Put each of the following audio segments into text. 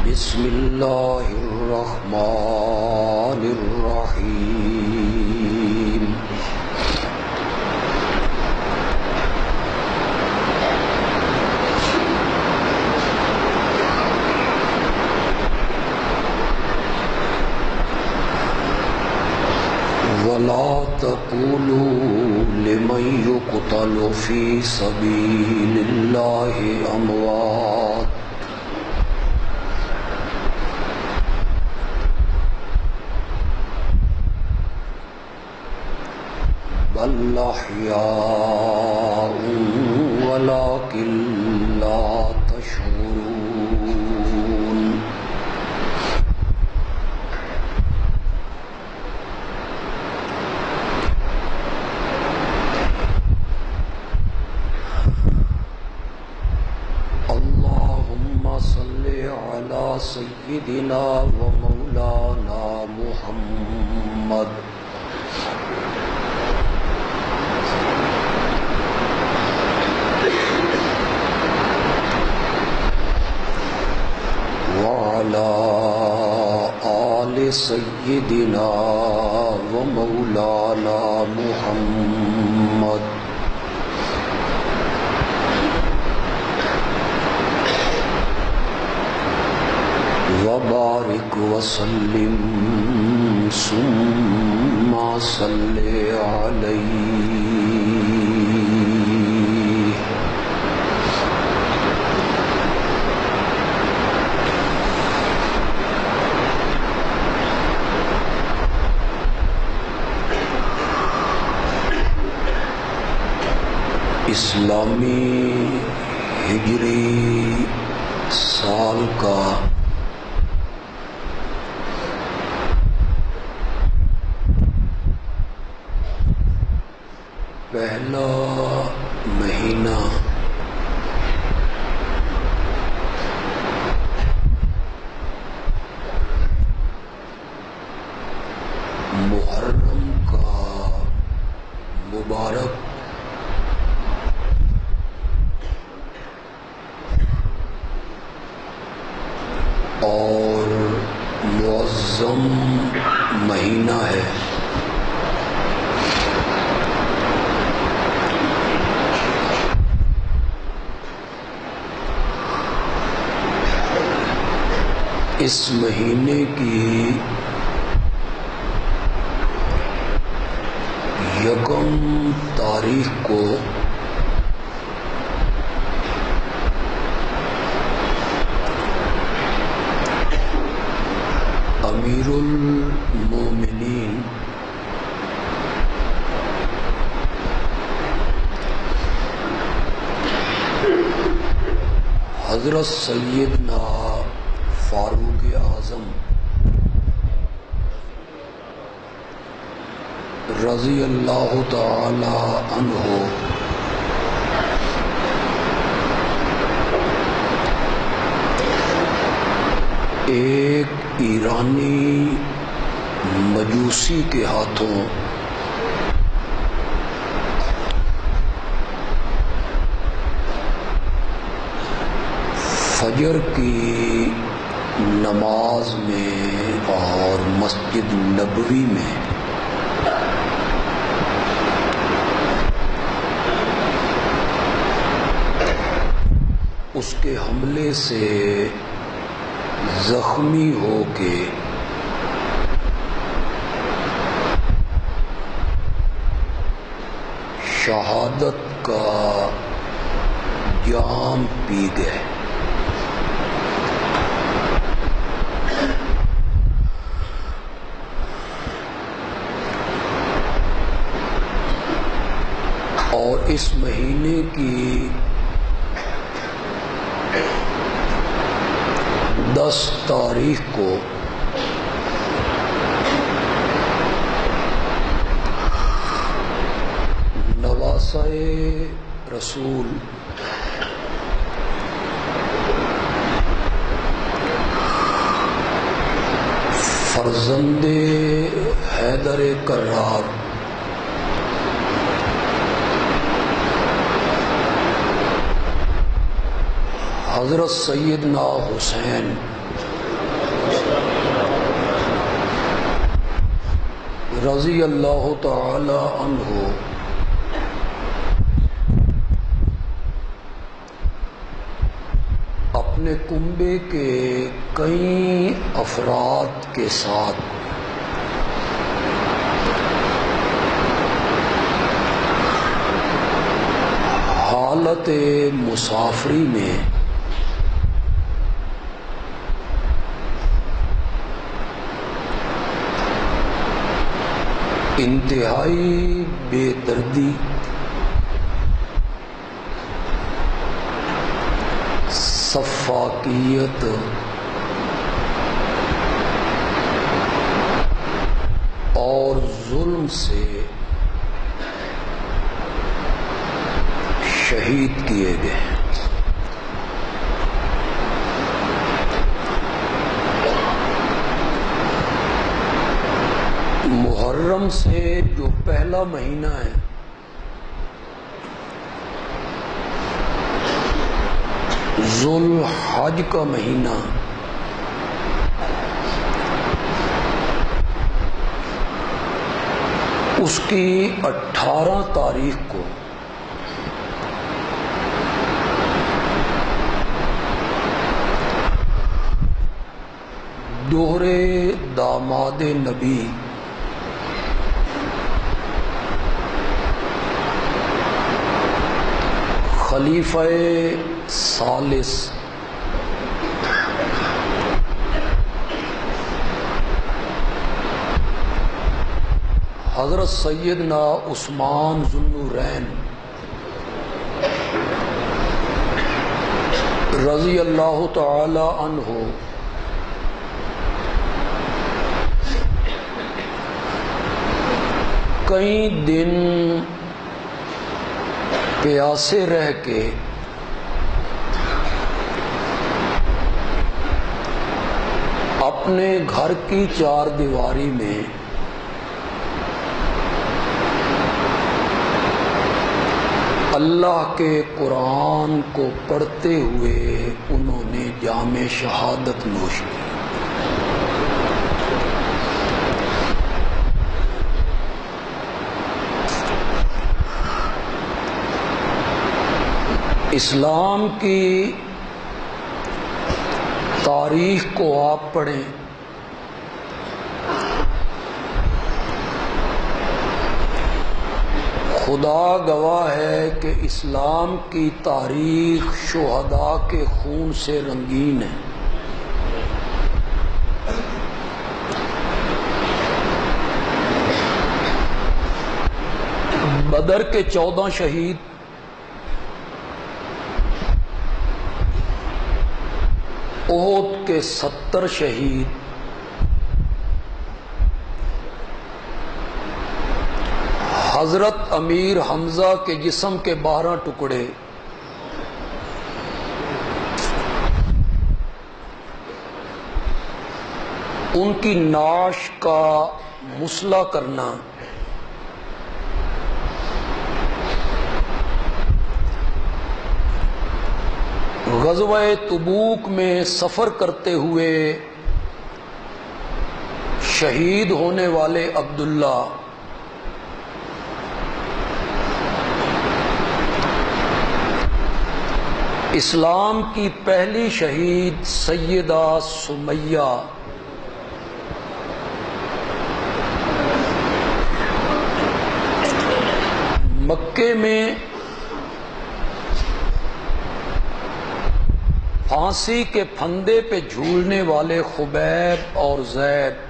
بسم اللہ الرحمن الرحیم ولا تقولوا لمن يقتل في سبيل الله أموات بل أحياء ولكن لا تشعرون اللهم صل على سيدنا ومولانا محمد وعلى آل سيدنا ومولانا محمد وبارك وسلم ثم صل عليه اسلامی ہجری سال کا پہلا مہینہ محرم کا مبارک اور معظم مہینہ ہے. اس مہینے کی یکم تاریخ کو امیر المومنین حضرت سیدنا فاروق اعظم رضی اللہ تعالی عنہ ایک ایرانی مجوسی کے ہاتھوں فجر کی نماز میں اور مسجد نبوی میں اس کے حملے سے زخمی ہو کے شہادت کا جام پی گئے. اور اس مہینے کی 10 تاریخ کو نواسہ رسول فرزند حیدر کرار حضرت سیدنا حسین رضی اللہ تعالی عنہ اپنے کنبے کے کئی افراد کے ساتھ حالت مسافری میں انتہائی بے دردی سفاکیت اور ظلم سے شہید کیے گئے۔ محرم سے جو پہلا مہینہ ہے ذو الحج کا مہینہ، اس کی 18 تاریخ کو دوہرے داماد نبی خلیفہ ثالث حضرت سیدنا عثمان ذو النورین رضی اللہ تعالی عنہ کئی دن پیاسے رہ کے اپنے گھر کی چار دیواری میں اللہ کے قرآن کو پڑھتے ہوئے انہوں نے جام شہادت نوش کی۔ اسلام کی تاریخ کو آپ پڑھیں، خدا گواہ ہے کہ اسلام کی تاریخ شہداء کے خون سے رنگین ہے۔ بدر کے 14 شہید، احد کے 70 شہید، حضرت امیر حمزہ کے جسم کے 12 ٹکڑے، ان کی نعش کا مصلح کرنا، غزوہ تبوک میں سفر کرتے ہوئے شہید ہونے والے عبداللہ، اسلام کی پہلی شہید سیدہ سمیہ، مکے میں پھانسی کے پھندے پہ جھولنے والے خبیب اور زید،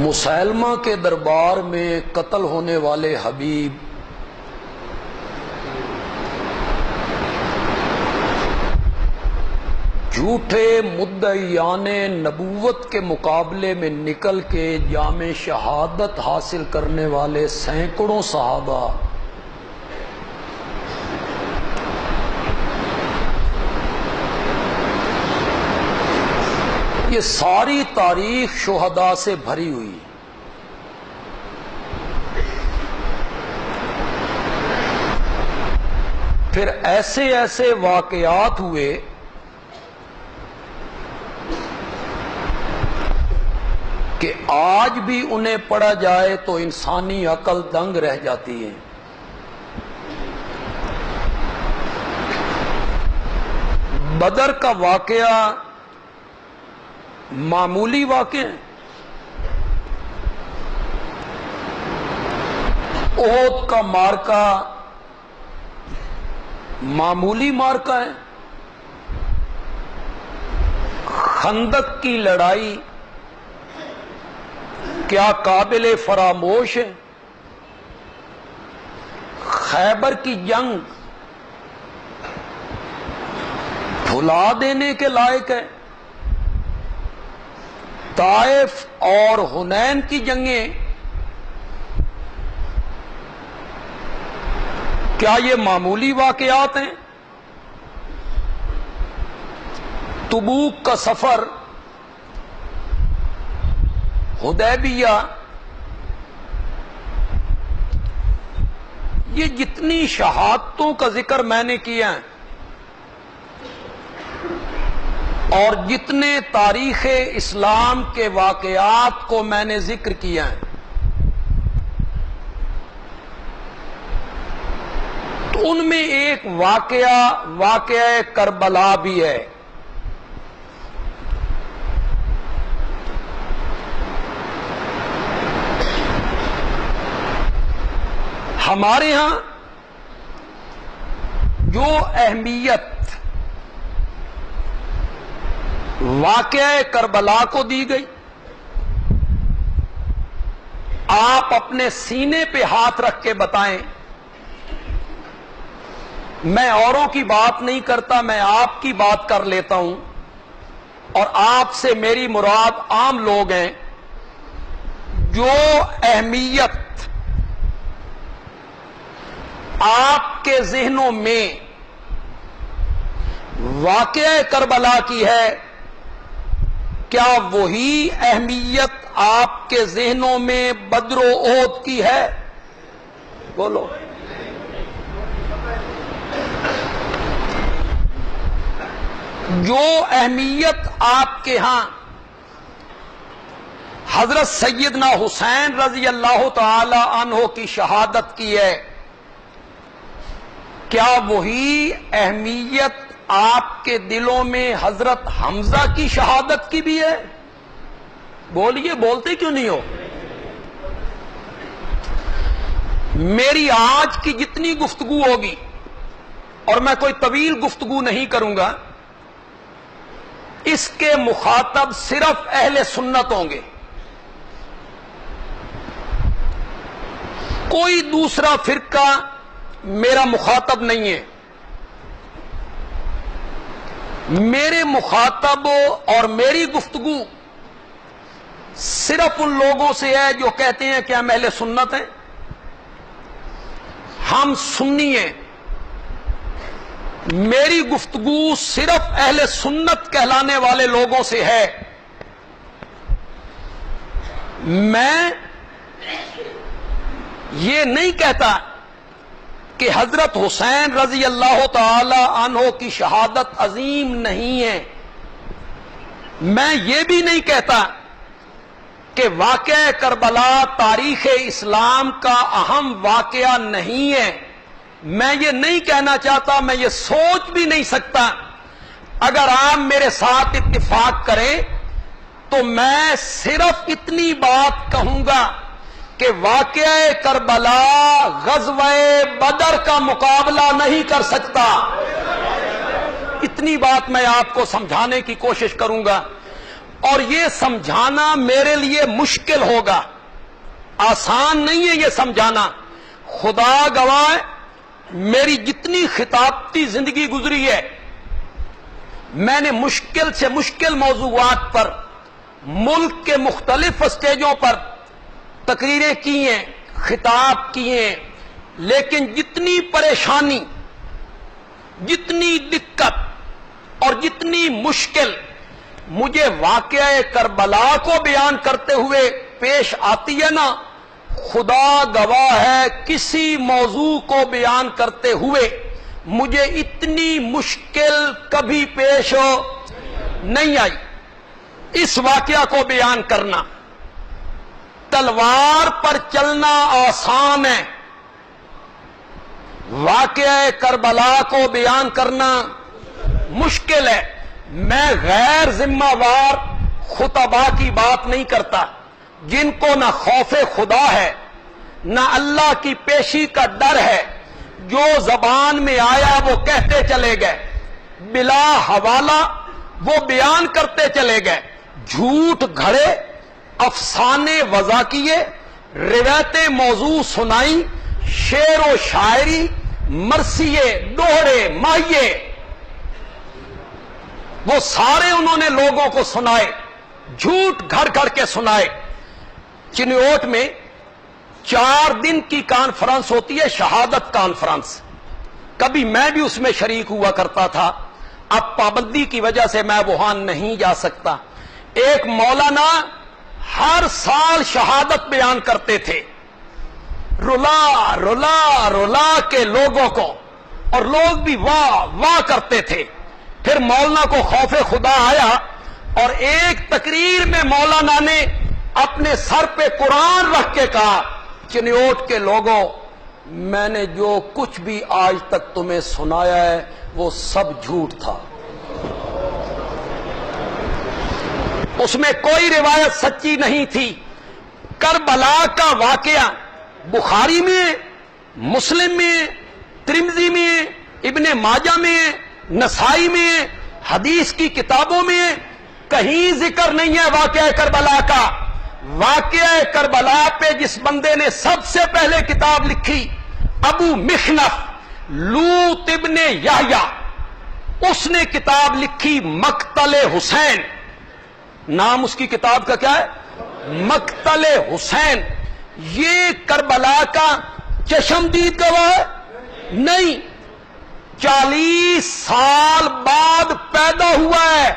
مسیلمہ کے دربار میں قتل ہونے والے حبیب، جھوٹے مدعیان نبوت کے مقابلے میں نکل کے جام شہادت حاصل کرنے والے سینکڑوں صحابہ، یہ ساری تاریخ شہداء سے بھری ہوئی۔ پھر ایسے ایسے واقعات ہوئے کہ آج بھی انہیں پڑھا جائے تو انسانی عقل دنگ رہ جاتی ہے۔ بدر کا واقعہ معمولی واقعہ ہے؟ احد کا مارکا معمولی مارکا ہے؟ خندق کی لڑائی کیا قابل فراموش ہے؟ خیبر کی جنگ بھلا دینے کے لائق ہے؟ طائف اور حنین کی جنگیں کیا یہ معمولی واقعات ہیں؟ تبوک کا سفر، حدیبیہ، یہ جتنی شہادتوں کا ذکر میں نے کیا ہے اور جتنے تاریخ اسلام کے واقعات کو میں نے ذکر کیا ہے، تو ان میں ایک واقعہ کربلا بھی ہے۔ ہمارے ہاں جو اہمیت واقعہ کربلا کو دی گئی، آپ اپنے سینے پہ ہاتھ رکھ کے بتائیں۔ میں اوروں کی بات نہیں کرتا، میں آپ کی بات کر لیتا ہوں، اور آپ سے میری مراد عام لوگ ہیں۔ جو اہمیت آپ کے ذہنوں میں واقعہ کربلا کی ہے، کیا وہی اہمیت آپ کے ذہنوں میں بدر و احد کی ہے؟ بولو۔ جو اہمیت آپ کے ہاں حضرت سیدنا حسین رضی اللہ تعالی عنہ کی شہادت کی ہے، کیا وہی اہمیت آپ کے دلوں میں حضرت حمزہ کی شہادت کی بھی ہے؟ بولیے، بولتے کیوں نہیں ہو؟ میری آج کی جتنی گفتگو ہوگی، اور میں کوئی طویل گفتگو نہیں کروں گا، اس کے مخاطب صرف اہل سنت ہوں گے، کوئی دوسرا فرقہ میرا مخاطب نہیں ہے۔ میرے مخاطب اور میری گفتگو صرف ان لوگوں سے ہے جو کہتے ہیں کہ ہم اہل سنت ہیں، ہم سنی ہیں۔ میری گفتگو صرف اہل سنت کہلانے والے لوگوں سے ہے۔ میں یہ نہیں کہتا کہ حضرت حسین رضی اللہ تعالی عنہ کی شہادت عظیم نہیں ہے، میں یہ بھی نہیں کہتا کہ واقعہ کربلا تاریخ اسلام کا اہم واقعہ نہیں ہے، میں یہ نہیں کہنا چاہتا، میں یہ سوچ بھی نہیں سکتا۔ اگر آپ میرے ساتھ اتفاق کریں تو میں صرف اتنی بات کہوں گا کہ واقعہ کربلا غزوہ بدر کا مقابلہ نہیں کر سکتا۔ اتنی بات میں آپ کو سمجھانے کی کوشش کروں گا، اور یہ سمجھانا میرے لیے مشکل ہوگا، آسان نہیں ہے یہ سمجھانا۔ خدا گواہ، میری جتنی خطابتی زندگی گزری ہے، میں نے مشکل سے مشکل موضوعات پر ملک کے مختلف اسٹیجوں پر تقریریں کی ہیں، خطاب کیے ہیں، لیکن جتنی پریشانی، جتنی دقت اور جتنی مشکل مجھے واقعہ کربلا کو بیان کرتے ہوئے پیش آتی ہے نا، خدا گواہ ہے کسی موضوع کو بیان کرتے ہوئے مجھے اتنی مشکل کبھی پیش نہیں آئی اس واقعہ کو بیان کرنا۔ تلوار پر چلنا آسان ہے، واقعہ کربلا کو بیان کرنا مشکل ہے۔ میں غیر ذمہ وار خطباء کی بات نہیں کرتا جن کو نہ خوف خدا ہے نہ اللہ کی پیشی کا ڈر ہے، جو زبان میں آیا وہ کہتے چلے گئے، بلا حوالہ وہ بیان کرتے چلے گئے، جھوٹ گھڑے، افسانے وضع کیے، روایتیں موضوع سنائی، شعر و شاعری، مرثیے، دوہرے، ماہیے، وہ سارے انہوں نے لوگوں کو سنائے، جھوٹ گھڑ گھڑ کے سنائے۔ چنیوٹ میں 4 دن کی کانفرنس ہوتی ہے، شہادت کانفرنس، کبھی میں بھی اس میں شریک ہوا کرتا تھا، اب پابندی کی وجہ سے میں وہاں نہیں جا سکتا۔ ایک مولانا ہر سال شہادت بیان کرتے تھے، رلا رلا رلا کے لوگوں کو، اور لوگ بھی واہ واہ کرتے تھے۔ پھر مولانا کو خوف خدا آیا اور ایک تقریر میں مولانا نے اپنے سر پہ قرآن رکھ کے کہا، چنیوٹ کے لوگوں، میں نے جو کچھ بھی آج تک تمہیں سنایا ہے وہ سب جھوٹ تھا، اس میں کوئی روایت سچی نہیں تھی۔ کربلا کا واقعہ بخاری میں، مسلم میں، ترمذی میں، ابن ماجہ میں، نسائی میں، حدیث کی کتابوں میں کہیں ذکر نہیں ہے واقعہ کربلا کا۔ واقعہ کربلا پہ جس بندے نے سب سے پہلے کتاب لکھی، ابو مخنف لوط ابن یحییٰ، اس نے کتاب لکھی مقتل حسین، نام اس کی کتاب کا کیا ہے؟ مقتل حسین۔ یہ کربلا کا چشمدید گواہ ہے؟ نہیں، 40 سال بعد پیدا ہوا ہے۔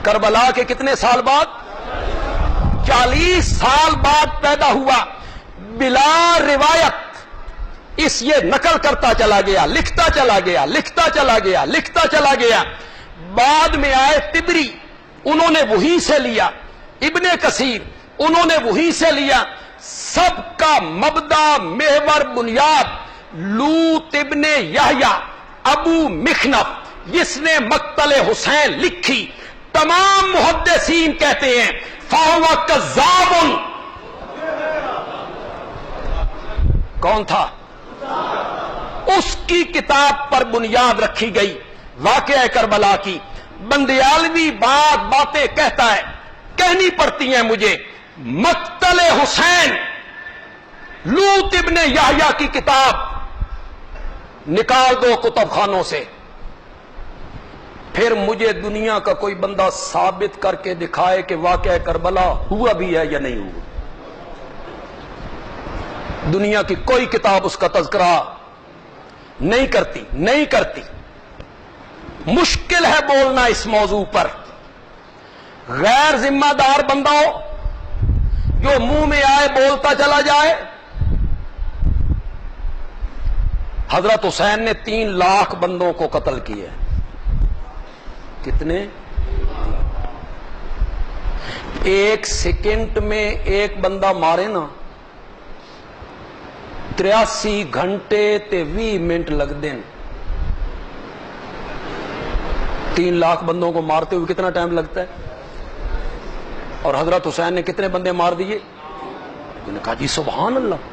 کربلا کے کتنے سال بعد؟ 40 سال بعد پیدا ہوا، بلا روایت۔ اس یہ نقل کرتا چلا گیا، لکھتا چلا گیا، لکھتا چلا گیا، لکھتا چلا گیا۔ بعد میں آئے طبری، انہوں نے وہی سے لیا، ابن کثیر انہوں نے وہی سے لیا۔ سب کا مبدا، محور، بنیاد لوط ابن یحییٰ ابو مخنف، جس نے مقتل حسین لکھی۔ تمام محدثین کہتے ہیں فَهُوَ كَذَّابٌ۔ کون تھا؟ اس کی کتاب پر بنیاد رکھی گئی واقعہ کربلا کی۔ بندیالوی باتیں کہتا ہے، کہنی پڑتی ہیں مجھے۔ مقتل حسین، لوط ابن یحییٰ کی کتاب نکال دو کتب خانوں سے، پھر مجھے دنیا کا کوئی بندہ ثابت کر کے دکھائے کہ واقعہ کربلا ہوا بھی ہے یا نہیں ہوا۔ دنیا کی کوئی کتاب اس کا تذکرہ نہیں کرتی، نہیں کرتی۔ مشکل ہے بولنا اس موضوع پر۔ غیر ذمہ دار بندہ ہو جو منہ میں آئے بولتا چلا جائے۔ حضرت حسین نے 3 لاکھ بندوں کو قتل کیے۔ کتنے؟ 1 سیکنڈ میں ایک بندہ مارے نا، 83 گھنٹے تے 20 منٹ لگ دیں۔ 3 لاکھ بندوں کو مارتے ہوئے کتنا ٹائم لگتا ہے؟ اور حضرت حسین نے کتنے بندے مار دیے؟ انہوں نے کہا جی سبحان اللہ۔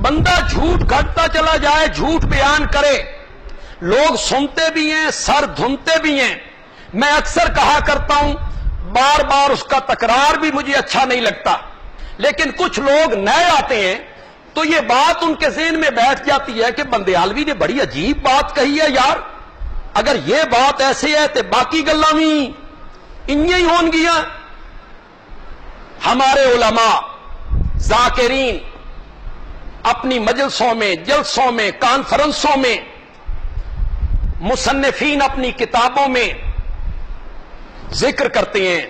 بندہ جھوٹ گھڑتا چلا جائے، جھوٹ بیان کرے، لوگ سنتے بھی ہیں، سر دھنتے بھی ہیں۔ میں اکثر کہا کرتا ہوں، بار بار اس کا تکرار بھی مجھے اچھا نہیں لگتا، لیکن کچھ لوگ نئے آتے ہیں تو یہ بات ان کے ذہن میں بیٹھ جاتی ہے کہ بندیالوی نے بڑی عجیب بات کہی ہے یار، اگر یہ بات ایسے ہے تو باقی گلاں بھی انہیں ہی ہون گیا۔ ہمارے علماء ذاکرین اپنی مجلسوں میں، جلسوں میں، کانفرنسوں میں، مصنفین اپنی کتابوں میں ذکر کرتے ہیں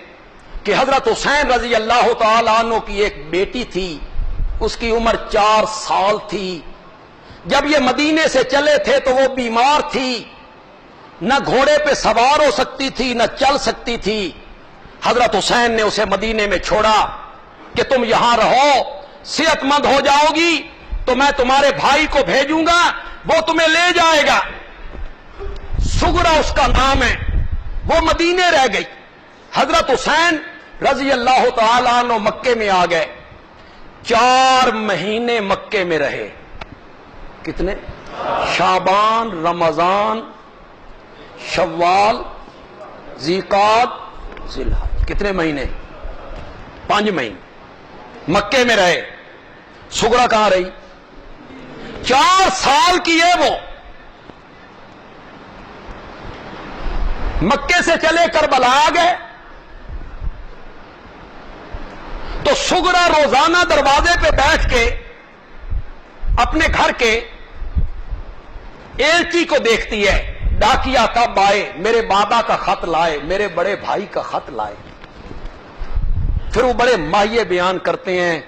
کہ حضرت حسین رضی اللہ تعالی عنہ کی ایک بیٹی تھی، اس کی عمر 4 سال تھی. جب یہ مدینے سے چلے تھے تو وہ بیمار تھی، نہ گھوڑے پہ سوار ہو سکتی تھی نہ چل سکتی تھی. حضرت حسین نے اسے مدینے میں چھوڑا کہ تم یہاں رہو، صحت مند ہو جاؤ گی تو میں تمہارے بھائی کو بھیجوں گا، وہ تمہیں لے جائے گا. سغرا اس کا نام ہے. وہ مدینے رہ گئی. حضرت حسین رضی اللہ تعالی عنہ مکے میں آ گئے. 4 مہینے مکے میں رہے. کتنے؟ شعبان، رمضان، شوال، ذیقعد، ذی الحج. کتنے مہینے؟ 5 مہینے مکے میں رہے. سغرا کہاں رہی؟ 4 سال کی ہے وہ. مکے سے چلے کربلا آ گئے تو سغرا روزانہ دروازے پہ بیٹھ کے اپنے گھر کے ایلچی کو دیکھتی ہے. ڈاکیا کب آئے؟ میرے بابا کا خط لائے، میرے بڑے بھائی کا خط لائے. پھر وہ بڑے ماہیے بیان کرتے ہیں،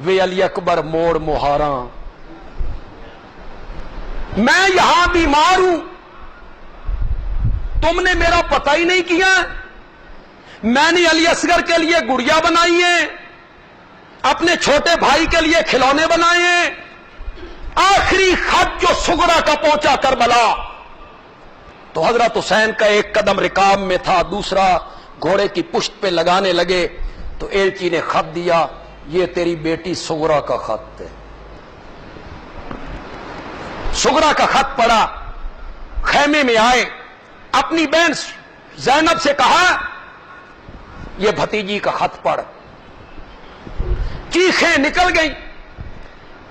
وے علی اکبر موڑ مہاراں، میں یہاں بیمار ہوں، تم نے میرا پتہ ہی نہیں کیا. میں نے علی اصغر کے لیے گڑیا بنائی ہیں، اپنے چھوٹے بھائی کے لیے کھلونے بنائے ہیں. آخری خط جو سغرا کا پہنچا کربلا تو حضرت حسین کا ایک قدم رکاب میں تھا، دوسرا گھوڑے کی پشت پہ لگانے لگے تو ایلچی نے خط دیا، یہ تیری بیٹی سغرا کا خط ہے. سغرا کا خط پڑھا، خیمے میں آئے، اپنی بہن زینب سے کہا یہ بھتیجی کا خط پڑھ. چیخیں نکل گئیں.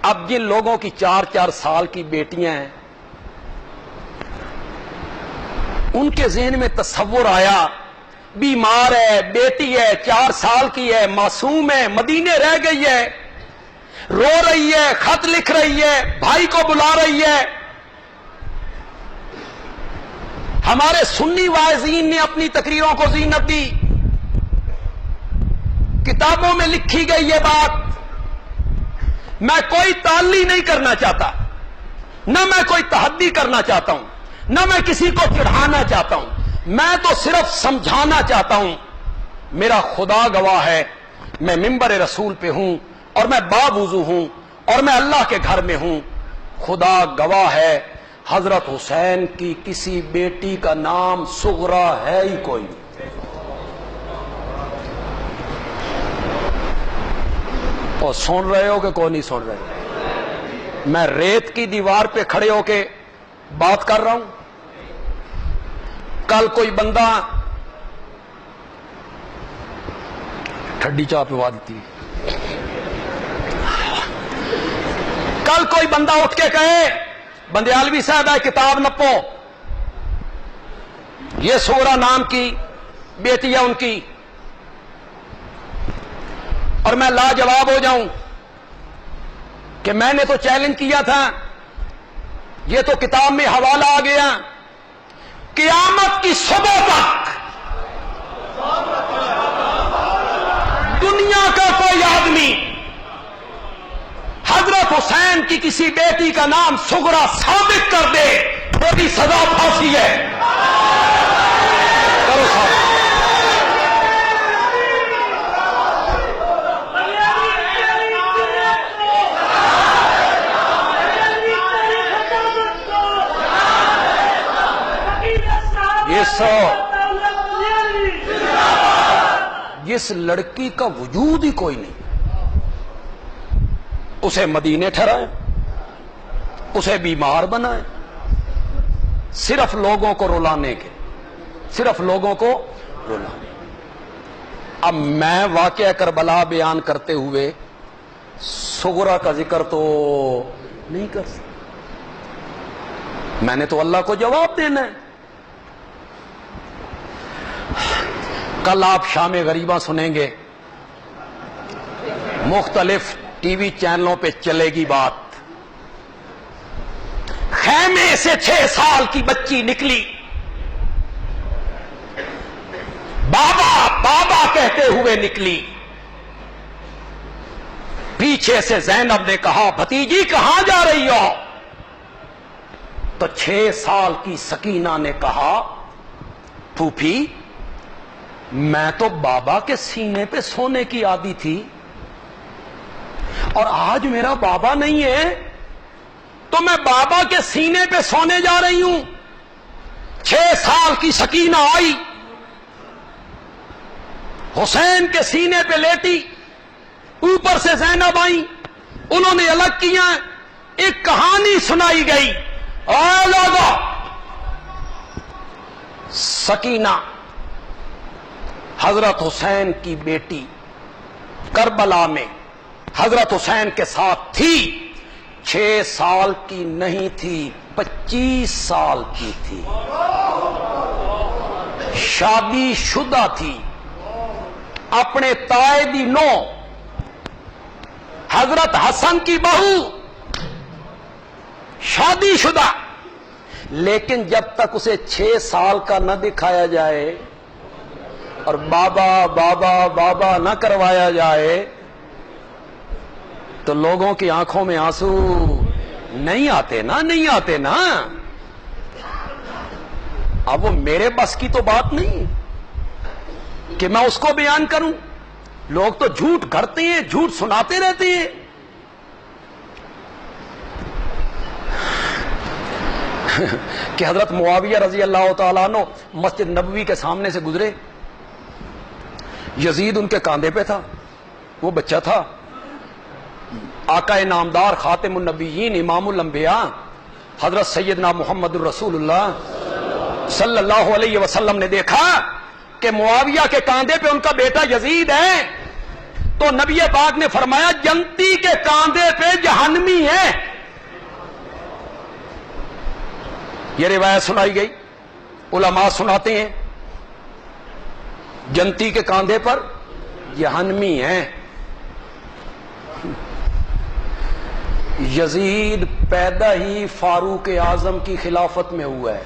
اب جن لوگوں کی 4 سال کی بیٹیاں ہیں ان کے ذہن میں تصور آیا، بیمار ہے، بیٹی ہے، 4 سال کی ہے، معصوم ہے، مدینے رہ گئی ہے، رو رہی ہے، خط لکھ رہی ہے، بھائی کو بلا رہی ہے. ہمارے سنی واعظین نے اپنی تقریروں کو زینت دی، کتابوں میں لکھی گئی یہ بات. میں کوئی تعلی نہیں کرنا چاہتا، نہ میں کوئی تحدی کرنا چاہتا ہوں، نہ میں کسی کو چڑھانا چاہتا ہوں، میں تو صرف سمجھانا چاہتا ہوں. میرا خدا گواہ ہے، میں منبر رسول پہ ہوں اور میں باوضو ہوں اور میں اللہ کے گھر میں ہوں. خدا گواہ ہے، حضرت حسین کی کسی بیٹی کا نام سغرا ہے ہی کوئی نہیں. اور سن رہے ہو کہ کوئی نہیں سن رہے؟ میں ریت کی دیوار پہ کھڑے ہو کے بات کر رہا ہوں. کل کوئی بندہ ٹھڈی چاہ پہ دیتی، کل کوئی بندہ اٹھ کے کہے بندیالوی صاحب ہے کتاب نپو، یہ سغرا نام کی بیٹی ہے ان کی، اور میں لاجواب ہو جاؤں کہ میں نے تو چیلنج کیا تھا، یہ تو کتاب میں حوالہ آ گیا. قیامت کی صبح تک دنیا کا کوئی آدمی حضرت حسین کی کسی بیٹی کا نام سغرا ثابت کر دے، میری سزا پھانسی ہے. کرو صاحب. جس لڑکی کا وجود ہی کوئی نہیں، اسے مدینے ٹھہرائے، اسے بیمار بنائے، صرف لوگوں کو رلانے کے، صرف لوگوں کو رلانے. اب میں واقعہ کربلا بیان کرتے ہوئے سغرا کا ذکر تو نہیں کر سکتا، میں نے تو اللہ کو جواب دینا ہے. کل آپ شام غریباں سنیں گے، مختلف ٹی وی چینلوں پہ چلے گی بات. خیمے سے 6 سال کی بچی نکلی، بابا بابا کہتے ہوئے نکلی، پیچھے سے زینب نے کہا بھتیجی کہاں جا رہی ہو؟ تو 6 سال کی سکینہ نے کہا پھوپھی میں تو بابا کے سینے پہ سونے کی عادی تھی اور آج میرا بابا نہیں ہے تو میں بابا کے سینے پہ سونے جا رہی ہوں۔ 6 سال کی سکینہ آئی، حسین کے سینے پہ لیٹی، اوپر سے زینب آئی، انہوں نے الگ کیا، ایک کہانی سنائی گئی۔ اے لوگو، سکینہ حضرت حسین کی بیٹی کربلا میں حضرت حسین کے ساتھ تھی، 6 سال کی نہیں تھی، 25 سال کی تھی، شادی شدہ تھی، اپنے تائیدی نو حضرت حسن کی بہو شادی شدہ، لیکن جب تک اسے 6 سال کا نہ دکھایا جائے اور بابا بابا بابا نہ کروایا جائے تو لوگوں کی آنکھوں میں آنسو نہیں آتے نا۔ اب وہ میرے بس کی تو بات نہیں کہ میں اس کو بیان کروں، لوگ تو جھوٹ گھڑتے ہیں، جھوٹ سناتے رہتے ہیں۔ کہ حضرت معاویہ رضی اللہ تعالیٰ عنہ مسجد نبوی کے سامنے سے گزرے، یزید ان کے کاندھے پہ تھا، وہ بچہ تھا، آقا نامدار خاتم النبیین امام الانبیاء حضرت سیدنا محمد الرسول اللہ صلی اللہ علیہ وسلم نے دیکھا کہ معاویہ کے کاندھے پہ ان کا بیٹا یزید ہے، تو نبی پاک نے فرمایا جنتی کے کاندھے پہ جہنمی ہے۔ یہ روایت سنائی گئی، علماء سناتے ہیں جنتی کے کاندھے پر جہنمی ہے۔ یزید پیدا ہی فاروق اعظم کی خلافت میں ہوا ہے۔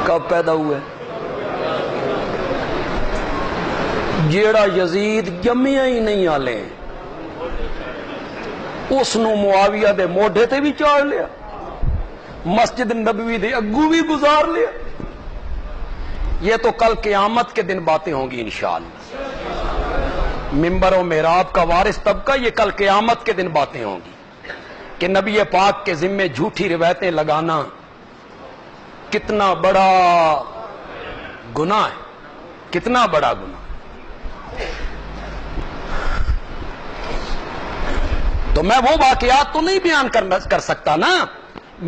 کب پیدا ہوا ہے؟ جیڑا یزید جمیا ہی نہیں آلے اس نو معاویہ دے موڈے تے بھی چاڑ لیا، مسجد نبوی دے اگو بھی گزار لیا۔ یہ تو کل قیامت کے دن باتیں ہوں گی انشاءاللہ۔ منبر و محراب کا وارث طبقہ، یہ کل قیامت کے دن باتیں ہوں گی کہ نبی پاک کے ذمے جھوٹی روایتیں لگانا کتنا بڑا گناہ ہے، کتنا بڑا گناہ۔ تو میں وہ واقعات تو نہیں بیان کر سکتا نا،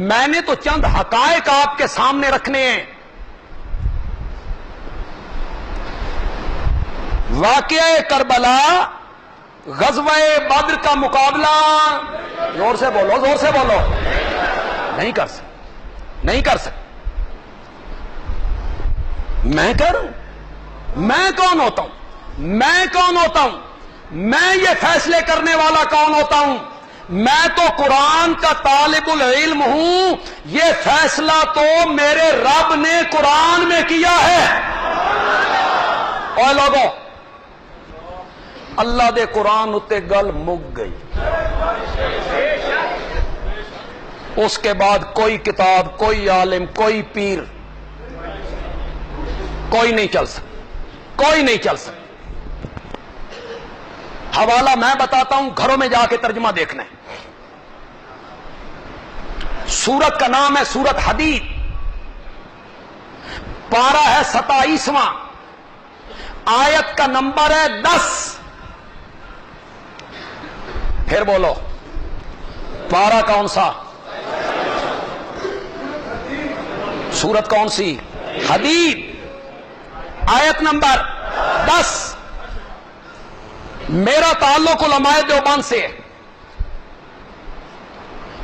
میں نے تو چند حقائق آپ کے سامنے رکھنے ہیں۔ واقعہ کربلا، غزوہ بدر کا مقابلہ، زور سے بولو، زور سے بولو، نہیں کر سکتے۔ میں کروں؟ میں کون ہوتا ہوں؟ میں یہ فیصلے کرنے والا کون ہوتا ہوں؟ میں تو قرآن کا طالب العلم ہوں، یہ فیصلہ تو میرے رب نے قرآن میں کیا ہے۔ اور لوگوں، اللہ دے قرآن اتے گل مک گئی، اس کے بعد کوئی کتاب، کوئی عالم، کوئی پیر، کوئی نہیں چل سکتا۔ حوالہ میں بتاتا ہوں، گھروں میں جا کے ترجمہ دیکھنا ہے۔ سورت کا نام ہے سورت حدید، پارہ ہے 27واں، آیت کا نمبر ہے 10۔ پھر بولو، پارہ کون سا؟ سورت کون سی؟ حدید، آیت نمبر 10۔ میرا تعلق علماء دیوبند سے ہے،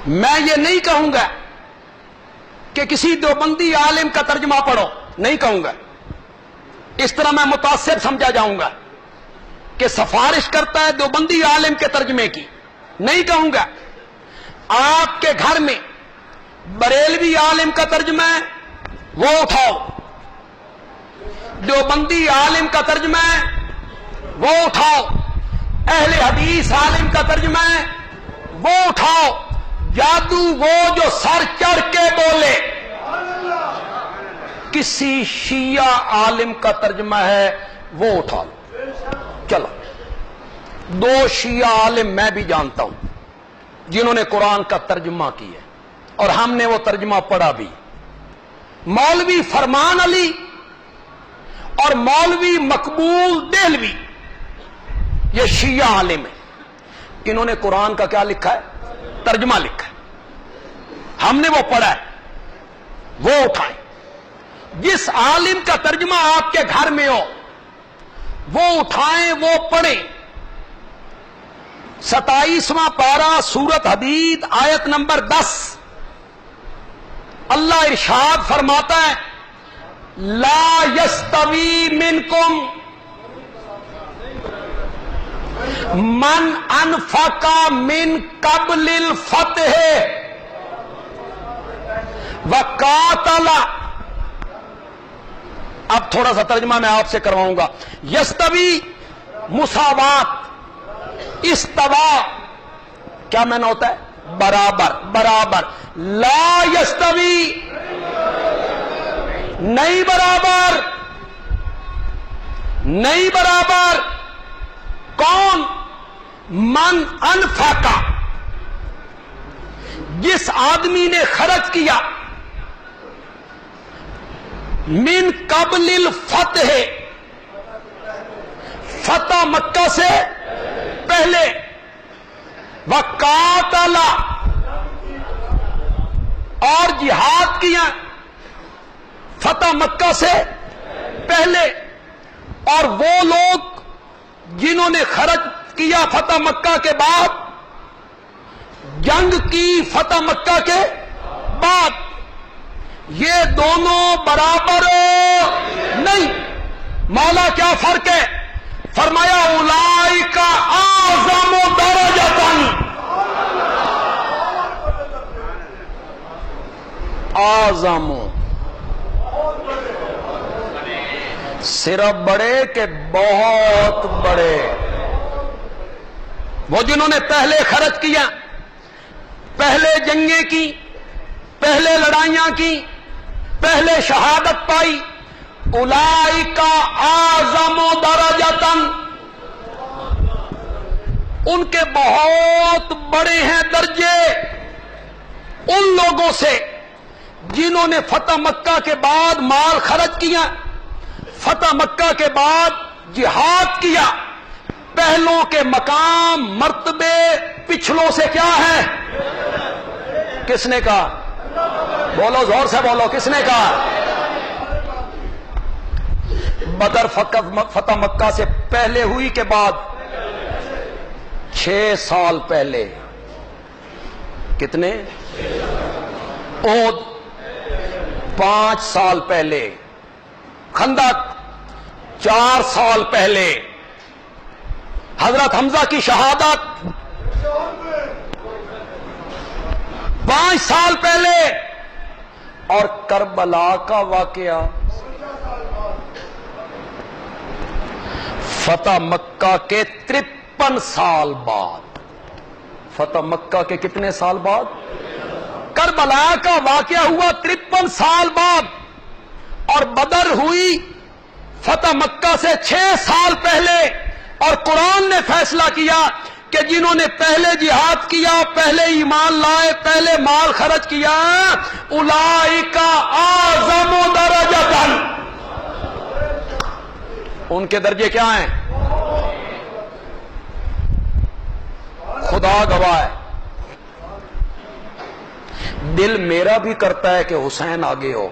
میں یہ نہیں کہوں گا کہ کسی دیوبندی عالم کا ترجمہ پڑھو، نہیں کہوں گا، اس طرح میں متاثر سمجھا جاؤں گا کہ سفارش کرتا ہے دیوبندی عالم کے ترجمے کی، نہیں کہوں گا۔ آپ کے گھر میں بریلوی عالم کا ترجمہ ہے وہ اٹھاؤ، دیوبندی عالم کا ترجمہ ہے وہ اٹھاؤ، اہل حدیث عالم کا ترجمہ ہے وہ اٹھاؤ، جادو وہ جو سر چڑھ کے بولے، کسی شیعہ عالم کا ترجمہ ہے وہ اٹھا لو۔ چلو، دو شیعہ عالم میں بھی جانتا ہوں جنہوں نے قرآن کا ترجمہ کیا اور ہم نے وہ ترجمہ پڑھا بھی، مولوی فرمان علی اور مولوی مقبول دہلوی، یہ شیعہ عالم ہے، انہوں نے قرآن کا کیا لکھا ہے؟ ترجمہ لکھا ہے، ہم نے وہ پڑھا ہے، وہ اٹھائیں۔ جس عالم کا ترجمہ آپ کے گھر میں ہو وہ اٹھائیں، وہ پڑھیں۔ 27واں پارہ سورت حدید آیت نمبر 10، اللہ ارشاد فرماتا ہے لا یستوی منکم من انفق من قبل الفتح وقاتل۔ اب تھوڑا سا ترجمہ میں آپ سے کرواؤں گا۔ یستوی مساوات، استوا کیا معنی ہوتا ہے؟ برابر، برابر۔ لا یستوی نہیں برابر، نہیں برابر۔ کون؟ من انفقا، جس آدمی نے خرچ کیا من قبل الفتح، فتح مکہ سے پہلے، وقاتل اور جہاد کیا فتح مکہ سے پہلے، اور وہ لوگ جنہوں نے خرچ کیا فتح مکہ کے بعد، جنگ کی فتح مکہ کے بعد، یہ دونوں برابر نہیں۔ مولا کیا فرق ہے؟ فرمایا اولئک اعظم درجۃ، اعظم صرف بڑے کہ بہت بڑے، وہ جنہوں نے پہلے خرچ کیا، پہلے جنگیں کی، پہلے لڑائیاں کی، پہلے شہادت پائی، اولئک اعظم درجۃ، ان کے بہت بڑے ہیں درجے ان لوگوں سے جنہوں نے فتح مکہ کے بعد مال خرچ کیا، فتح مکہ کے بعد جہاد کیا۔ پہلوں کے مقام مرتبے پچھلوں سے کیا ہے؟ کس نے کہا؟ بولو، زور سے بولو، کس نے کہا؟ بدر فتح مکہ سے پہلے ہوئی کے بعد 6 سال پہلے، کتنے؟ احد 5 سال پہلے، خندق 4 سال پہلے، حضرت حمزہ کی شہادت 5 سال پہلے، اور کربلا کا واقعہ فتح مکہ کے 53 سال بعد۔ فتح مکہ کے کتنے سال بعد؟ کربلا کا واقعہ ہوا 53 سال بعد، اور بدر ہوئی فتح مکہ سے 6 سال پہلے، اور قرآن نے فیصلہ کیا کہ جنہوں نے پہلے جہاد کیا، پہلے ایمان لائے، پہلے مال خرچ کیا، اولئک اعظم درجۃ، ان کے درجے کیا ہیں؟ خدا گواہ ہے، دل میرا بھی کرتا ہے کہ حسین آگے ہو،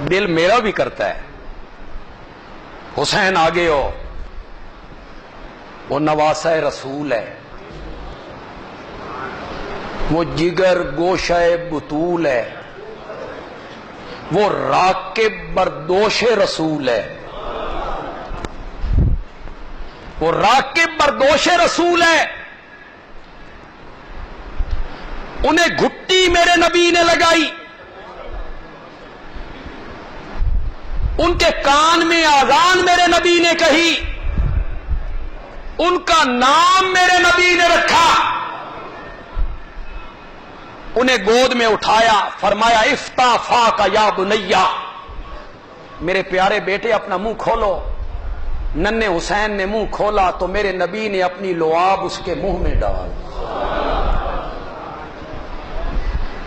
دل میرا بھی کرتا ہے حسین آگے ہو، وہ نواسہ رسول ہے، وہ جگر گوشہ بطول ہے، وہ راکب بردوش رسول ہے، وہ راکب بردوش رسول ہے۔ انہیں گھٹی میرے نبی نے لگائی، ان کے کان میں آذان میرے نبی نے کہی، ان کا نام میرے نبی نے رکھا، انہیں گود میں اٹھایا، فرمایا افتح فاک یا بنیا، میرے پیارے بیٹے اپنا منہ کھولو۔ ننھے حسین نے منہ کھولا تو میرے نبی نے اپنی لعاب اس کے منہ میں ڈال۔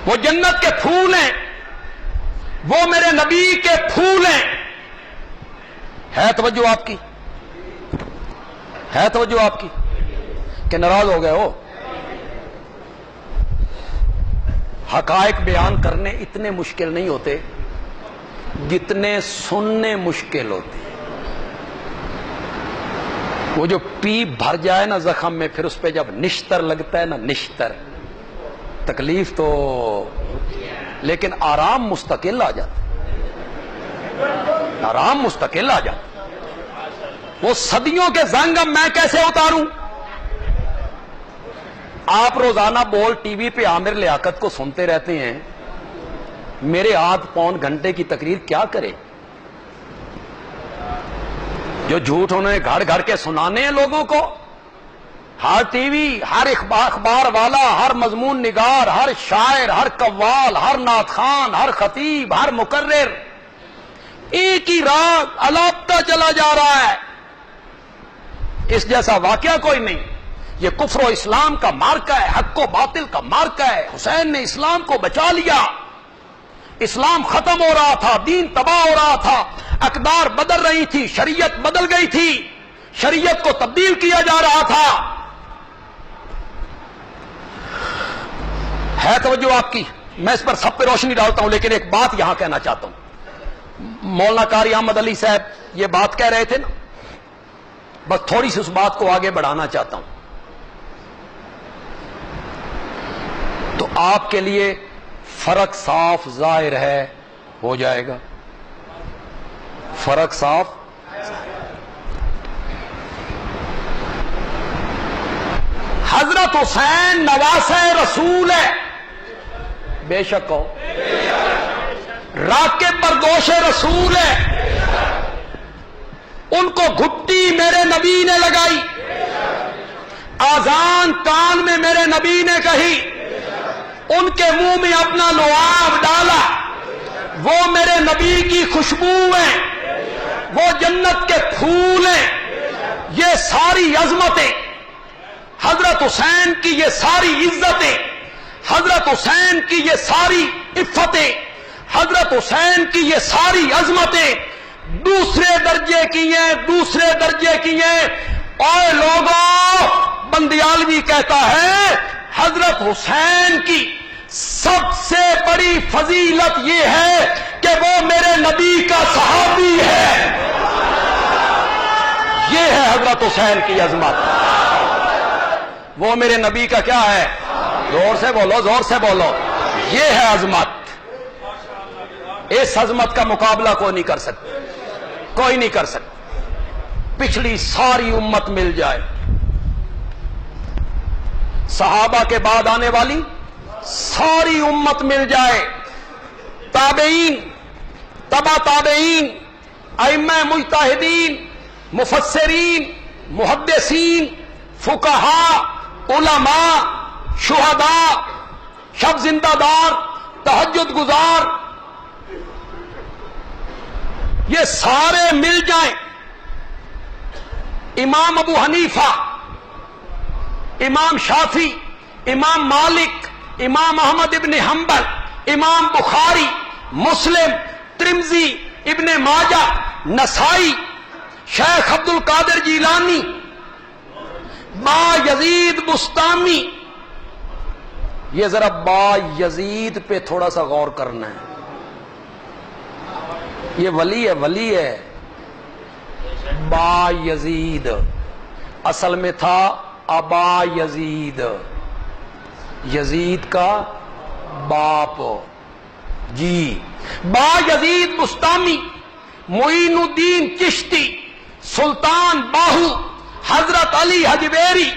وہ جنت کے پھول ہیں، وہ میرے نبی کے پھول ہیں۔ ہے توجہ آپ کی؟ ہے توجہ آپ کی کہ ناراض ہو گئے ہو؟ حقائق بیان کرنے اتنے مشکل نہیں ہوتے جتنے سننے مشکل ہوتے۔ وہ جو پیپ بھر جائے نا زخم میں، پھر اس پہ جب نشتر لگتا ہے نا، نشتر، تکلیف تو، لیکن آرام مستقل آ جاتا، آرام مستقل آ جاتا۔ وہ صدیوں کے زنگ اب میں کیسے اتاروں؟ آپ روزانہ بول ٹی وی پہ عامر لیاقت کو سنتے رہتے ہیں، میرے آدھ پون گھنٹے کی تقریر کیا کرے؟ جو جھوٹ انہوں نے گھڑ گھڑ کے سنانے ہیں لوگوں کو، ہر ٹی وی، ہر اخبار والا، ہر مضمون نگار، ہر شاعر، ہر قوال، ہر نعت خوان، ہر خطیب، ہر مقرر ایک ہی راگ الاپتا چلا جا رہا ہے۔ اس جیسا واقعہ کوئی نہیں۔ یہ کفر و اسلام کا مارکہ ہے، حق و باطل کا مارکہ ہے۔ حسین نے اسلام کو بچا لیا، اسلام ختم ہو رہا تھا، دین تباہ ہو رہا تھا، اقدار بدل رہی تھی، شریعت بدل گئی تھی، شریعت کو تبدیل کیا جا رہا تھا۔ ہے توجہ آپ کی؟ میں اس پر سب پہ روشنی ڈالتا ہوں، لیکن ایک بات یہاں کہنا چاہتا ہوں۔ مولانا قاری احمد علی صاحب یہ بات کہہ رہے تھے نا، بس تھوڑی سی اس بات کو آگے بڑھانا چاہتا ہوں تو آپ کے لیے فرق صاف ظاہر ہے، ہو جائے گا فرق صاف۔ حضرت حسین نواسہ رسول ہے، بے شک ہو، راکب بردوش رسول ہے، ان کو گھٹی میرے نبی نے لگائی، آذان کان میں میرے نبی نے کہی، ان کے منہ میں اپنا لعاب ڈالا، وہ میرے نبی کی خوشبو ہیں، وہ جنت کے پھول ہیں۔ یہ ساری عظمتیں، حضرت حسین کی یہ ساری عزتیں، حضرت حسین کی یہ ساری عفتیں، حضرت حسین کی یہ ساری عظمتیں دوسرے درجے کی ہیں، دوسرے درجے کی ہیں۔ اور لوگوں، بندیالوی کہتا ہے حضرت حسین کی سب سے بڑی فضیلت یہ ہے کہ وہ میرے نبی کا صحابی ہے۔ یہ ہے حضرت حسین کی عظمت۔ وہ میرے نبی کا کیا ہے؟ زور سے بولو، زور سے بولو، یہ ہے عظمت۔ اس عظمت کا مقابلہ کوئی نہیں کر سکتا، کوئی نہیں کر سکتا۔ پچھلی ساری امت مل جائے، صحابہ کے بعد آنے والی ساری امت مل جائے، تابعین، تبع تابعین، ائمہ مجتہدین، مفسرین، محدثین، فقہاء، علماء، شہداء، شب زندہ دار، تہجد گزار، یہ سارے مل جائیں، امام ابو حنیفہ، امام شافعی، امام مالک، امام احمد ابن حنبل، امام بخاری، مسلم، ترمذی، ابن ماجہ، نسائی، شیخ عبد القادر جیلانی، با یزید بستامی۔ یہ ذرا با یزید پہ تھوڑا سا غور کرنا ہے، یہ ولی ہے، ولی ہے، با یزید، اصل میں تھا ابا یزید، یزید کا باپ جی۔ با یزید بستامی، معین الدین چشتی، سلطان باہو، حضرت علی حجویری،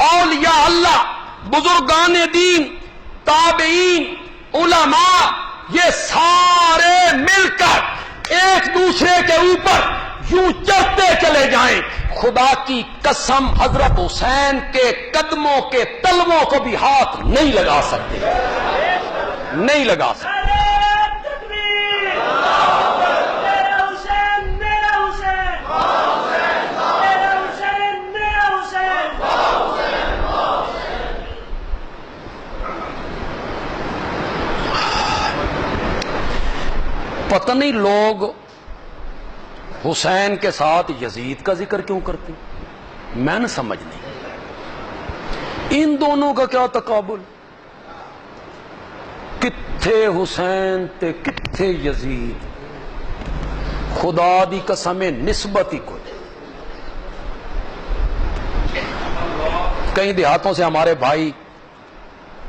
اولیاء اللہ، بزرگان دین، تابعین، علماء، یہ سارے مل کر ایک دوسرے کے اوپر یوں چڑھتے چلے جائیں، خدا کی قسم حضرت حسین کے قدموں کے تلووں کو بھی ہاتھ نہیں لگا سکتے، نہیں لگا سکتے۔ پتہ نہیں لوگ حسین کے ساتھ یزید کا ذکر کیوں کرتے ہیں، میں نہ سمجھ نہیں۔ ان دونوں کا کیا تقابل، کتھے حسین تے کتھے یزید، خدا دی قسم نسبت ہی کوئی۔ کئی دیہاتوں سے ہمارے بھائی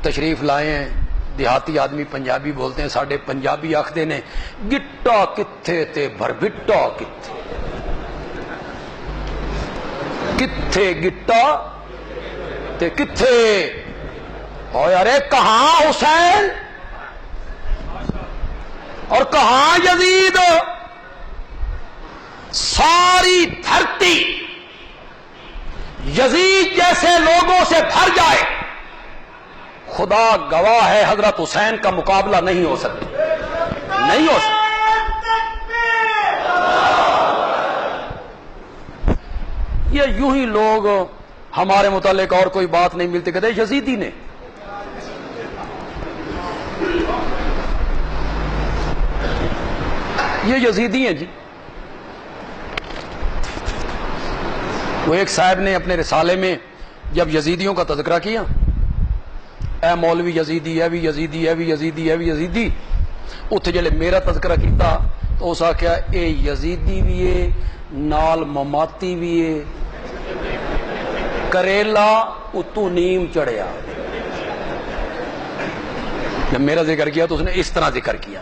تشریف لائے ہیں، دیہاتی آدمی پنجابی بولتے ہیں، ساڈے پنجابی آخدے نے گٹا کتھے تے بھربھٹا کتھے، کتھے گٹا تے کتھے، اور ارے کہاں حسین اور کہاں یزید؟ ساری دھرتی یزید جیسے لوگوں سے بھر جائے، خدا گواہ ہے حضرت حسین کا مقابلہ نہیں ہو سکتا، نہیں ہو سکتا۔ یہ یوں ہی لوگ ہمارے متعلق اور کوئی بات نہیں ملتی، کہتے یزیدی نے، یہ یزیدی ہیں جی۔ وہ ایک صاحب نے اپنے رسالے میں جب یزیدیوں کا تذکرہ کیا، اے مولوی یزیدی، اے بھی یزیدی، اے بھی یزیدی، اے بھی یزیدی، اتھے جلے میرا تذکرہ کیتا تو اس آکھیا اے یزیدی بھی ہے نال مماتی بھی ہے، کریلا اتو نیم چڑھیا۔ جب میرا ذکر کیا تو اس نے اس طرح ذکر کیا۔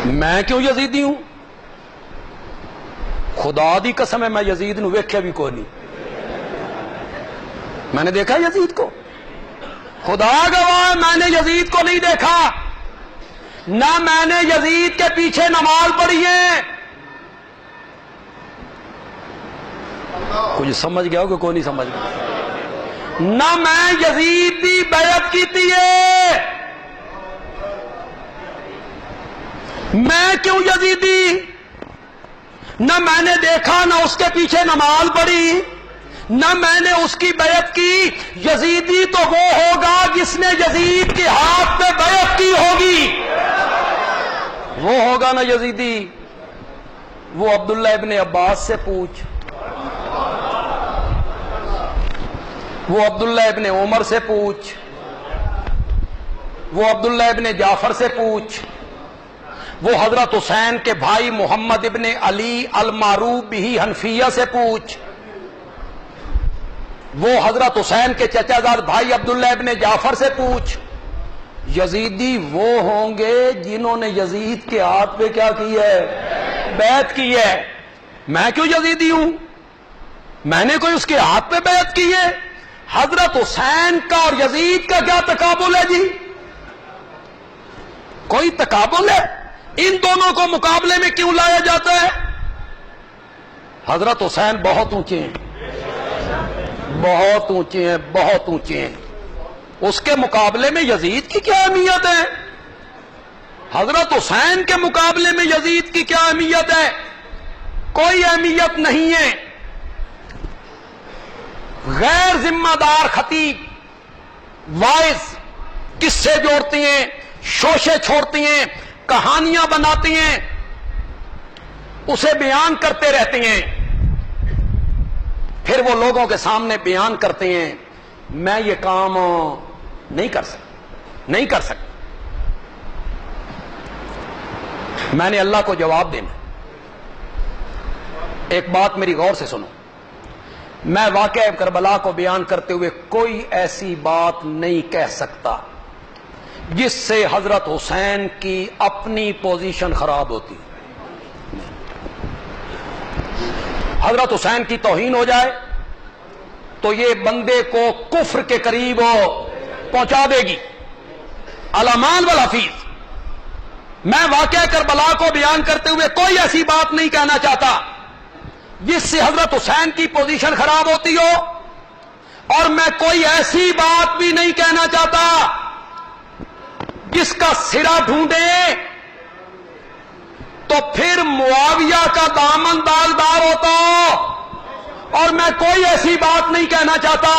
میں کیوں یزیدی ہوں؟ خدا دی قسم ہے میں یزید نو ویکھیا بھی کوئی نہیں، میں نے دیکھا یزید کو، خدا گواہ میں نے یزید کو نہیں دیکھا، نہ میں نے یزید کے پیچھے نماز پڑھی ہے۔ کچھ سمجھ گیا ہو کہ کوئی نہیں سمجھ گیا؟ نہ میں یزید دی بیعت کیتی ہے، میں کیوں یزیدی؟ نہ میں نے دیکھا، نہ اس کے پیچھے نماز پڑھی، نہ میں نے اس کی بیعت کی۔ یزیدی تو وہ ہوگا جس نے یزید کے ہاتھ پہ بیعت کی ہوگی، وہ ہوگا نا یزیدی۔ وہ عبداللہ ابن عباس سے پوچھ، وہ عبداللہ ابن عمر سے پوچھ، وہ عبداللہ ابن جعفر سے پوچھ، وہ حضرت حسین کے بھائی محمد ابن علی المعروف بہ حنفیہ سے پوچھ، وہ حضرت حسین کے چچا زاد بھائی عبداللہ ابن جعفر سے پوچھ۔ یزیدی وہ ہوں گے جنہوں نے یزید کے ہاتھ پہ کیا کی ہے؟ بیعت کی ہے۔ میں کیوں یزیدی ہوں؟ میں نے کوئی اس کے ہاتھ پہ بیعت کی ہے؟ حضرت حسین کا اور یزید کا کیا تقابل ہے جی؟ کوئی تقابل ہے؟ ان دونوں کو مقابلے میں کیوں لایا جاتا ہے؟ حضرت حسین بہت اونچے ہیں، بہت اونچے ہیں، بہت اونچے ہیں، اس کے مقابلے میں یزید کی کیا اہمیت ہے؟ حضرت حسین کے مقابلے میں یزید کی کیا اہمیت ہے؟ کوئی اہمیت نہیں ہے۔ غیر ذمہ دار خطیب وائز قصے جوڑتی ہیں، شوشے چھوڑتی ہیں، کہانیاں بناتی ہیں، اسے بیان کرتے رہتے ہیں، پھر وہ لوگوں کے سامنے بیان کرتے ہیں میں یہ کام نہیں کر سکتا، نہیں کر سکتا۔ میں نے اللہ کو جواب دینا۔ ایک بات میری غور سے سنو، میں واقعہ کربلا کو بیان کرتے ہوئے کوئی ایسی بات نہیں کہہ سکتا جس سے حضرت حسین کی اپنی پوزیشن خراب ہوتی، حضرت حسین کی توہین ہو جائے تو یہ بندے کو کفر کے قریب پہنچا دے گی۔ الامان والحفیظ، میں واقعہ کربلا کو بیان کرتے ہوئے کوئی ایسی بات نہیں کہنا چاہتا جس سے حضرت حسین کی پوزیشن خراب ہوتی ہو، اور میں کوئی ایسی بات بھی نہیں کہنا چاہتا جس کا سرا ڈھونڈے تو پھر معاویہ کا دامن داغدار ہوتا، اور میں کوئی ایسی بات نہیں کہنا چاہتا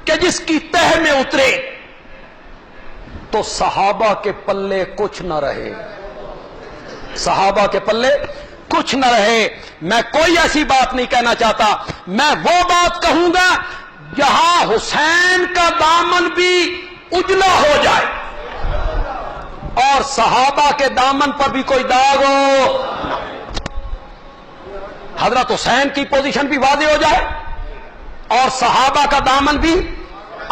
کہ جس کی تہ میں اترے تو صحابہ کے پلے کچھ نہ رہے، صحابہ کے پلے کچھ نہ رہے۔ میں کوئی ایسی بات نہیں کہنا چاہتا، میں وہ بات کہوں گا جہاں حسین کا دامن بھی اجلا ہو جائے اور صحابہ کے دامن پر بھی کوئی داغ ہو، حضرت حسین کی پوزیشن بھی واضح ہو جائے اور صحابہ کا دامن بھی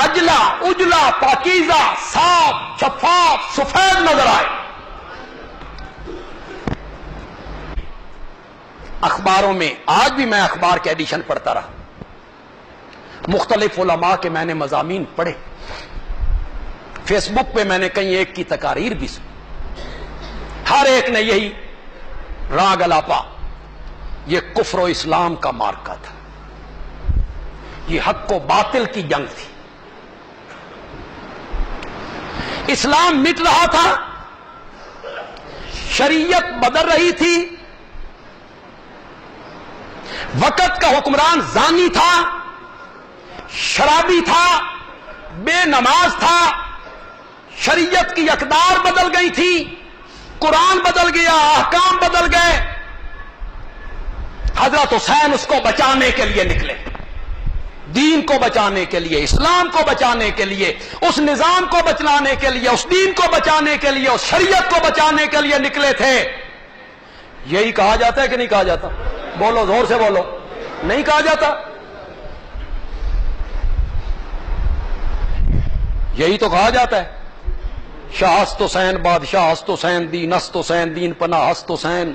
اجلا اجلا پاکیزہ صاف شفاف سفید نظر آئے۔ اخباروں میں آج بھی میں اخبار کے ایڈیشن پڑھتا رہا، مختلف علماء کے میں نے مضامین پڑھے، فیس بک پہ میں نے کئی ایک کی تقاریر بھی سنی، ہر ایک نے یہی راگ الاپا، یہ کفر و اسلام کا مارکا تھا، یہ حق و باطل کی جنگ تھی، اسلام مٹ رہا تھا، شریعت بدل رہی تھی، وقت کا حکمران زانی تھا، شرابی تھا، بے نماز تھا، شریعت کی اقدار بدل گئی تھی، قرآن بدل گیا، احکام بدل گئے، حضرت حسین اس کو بچانے کے لیے نکلے، دین کو بچانے کے لیے، اسلام کو بچانے کے لیے، اس نظام کو بچانے کے لیے، اس دین کو بچانے کے لیے، اس شریعت کو بچانے کے لیے نکلے تھے۔ یہی کہا جاتا ہے کہ نہیں کہا جاتا؟ بولو، زور سے بولو، نہیں کہا جاتا؟ یہی تو کہا جاتا ہے، شاہ ہست حسین بادشاہ ہست حسین، دین ہست حسین، دین پناہ ہست حسین،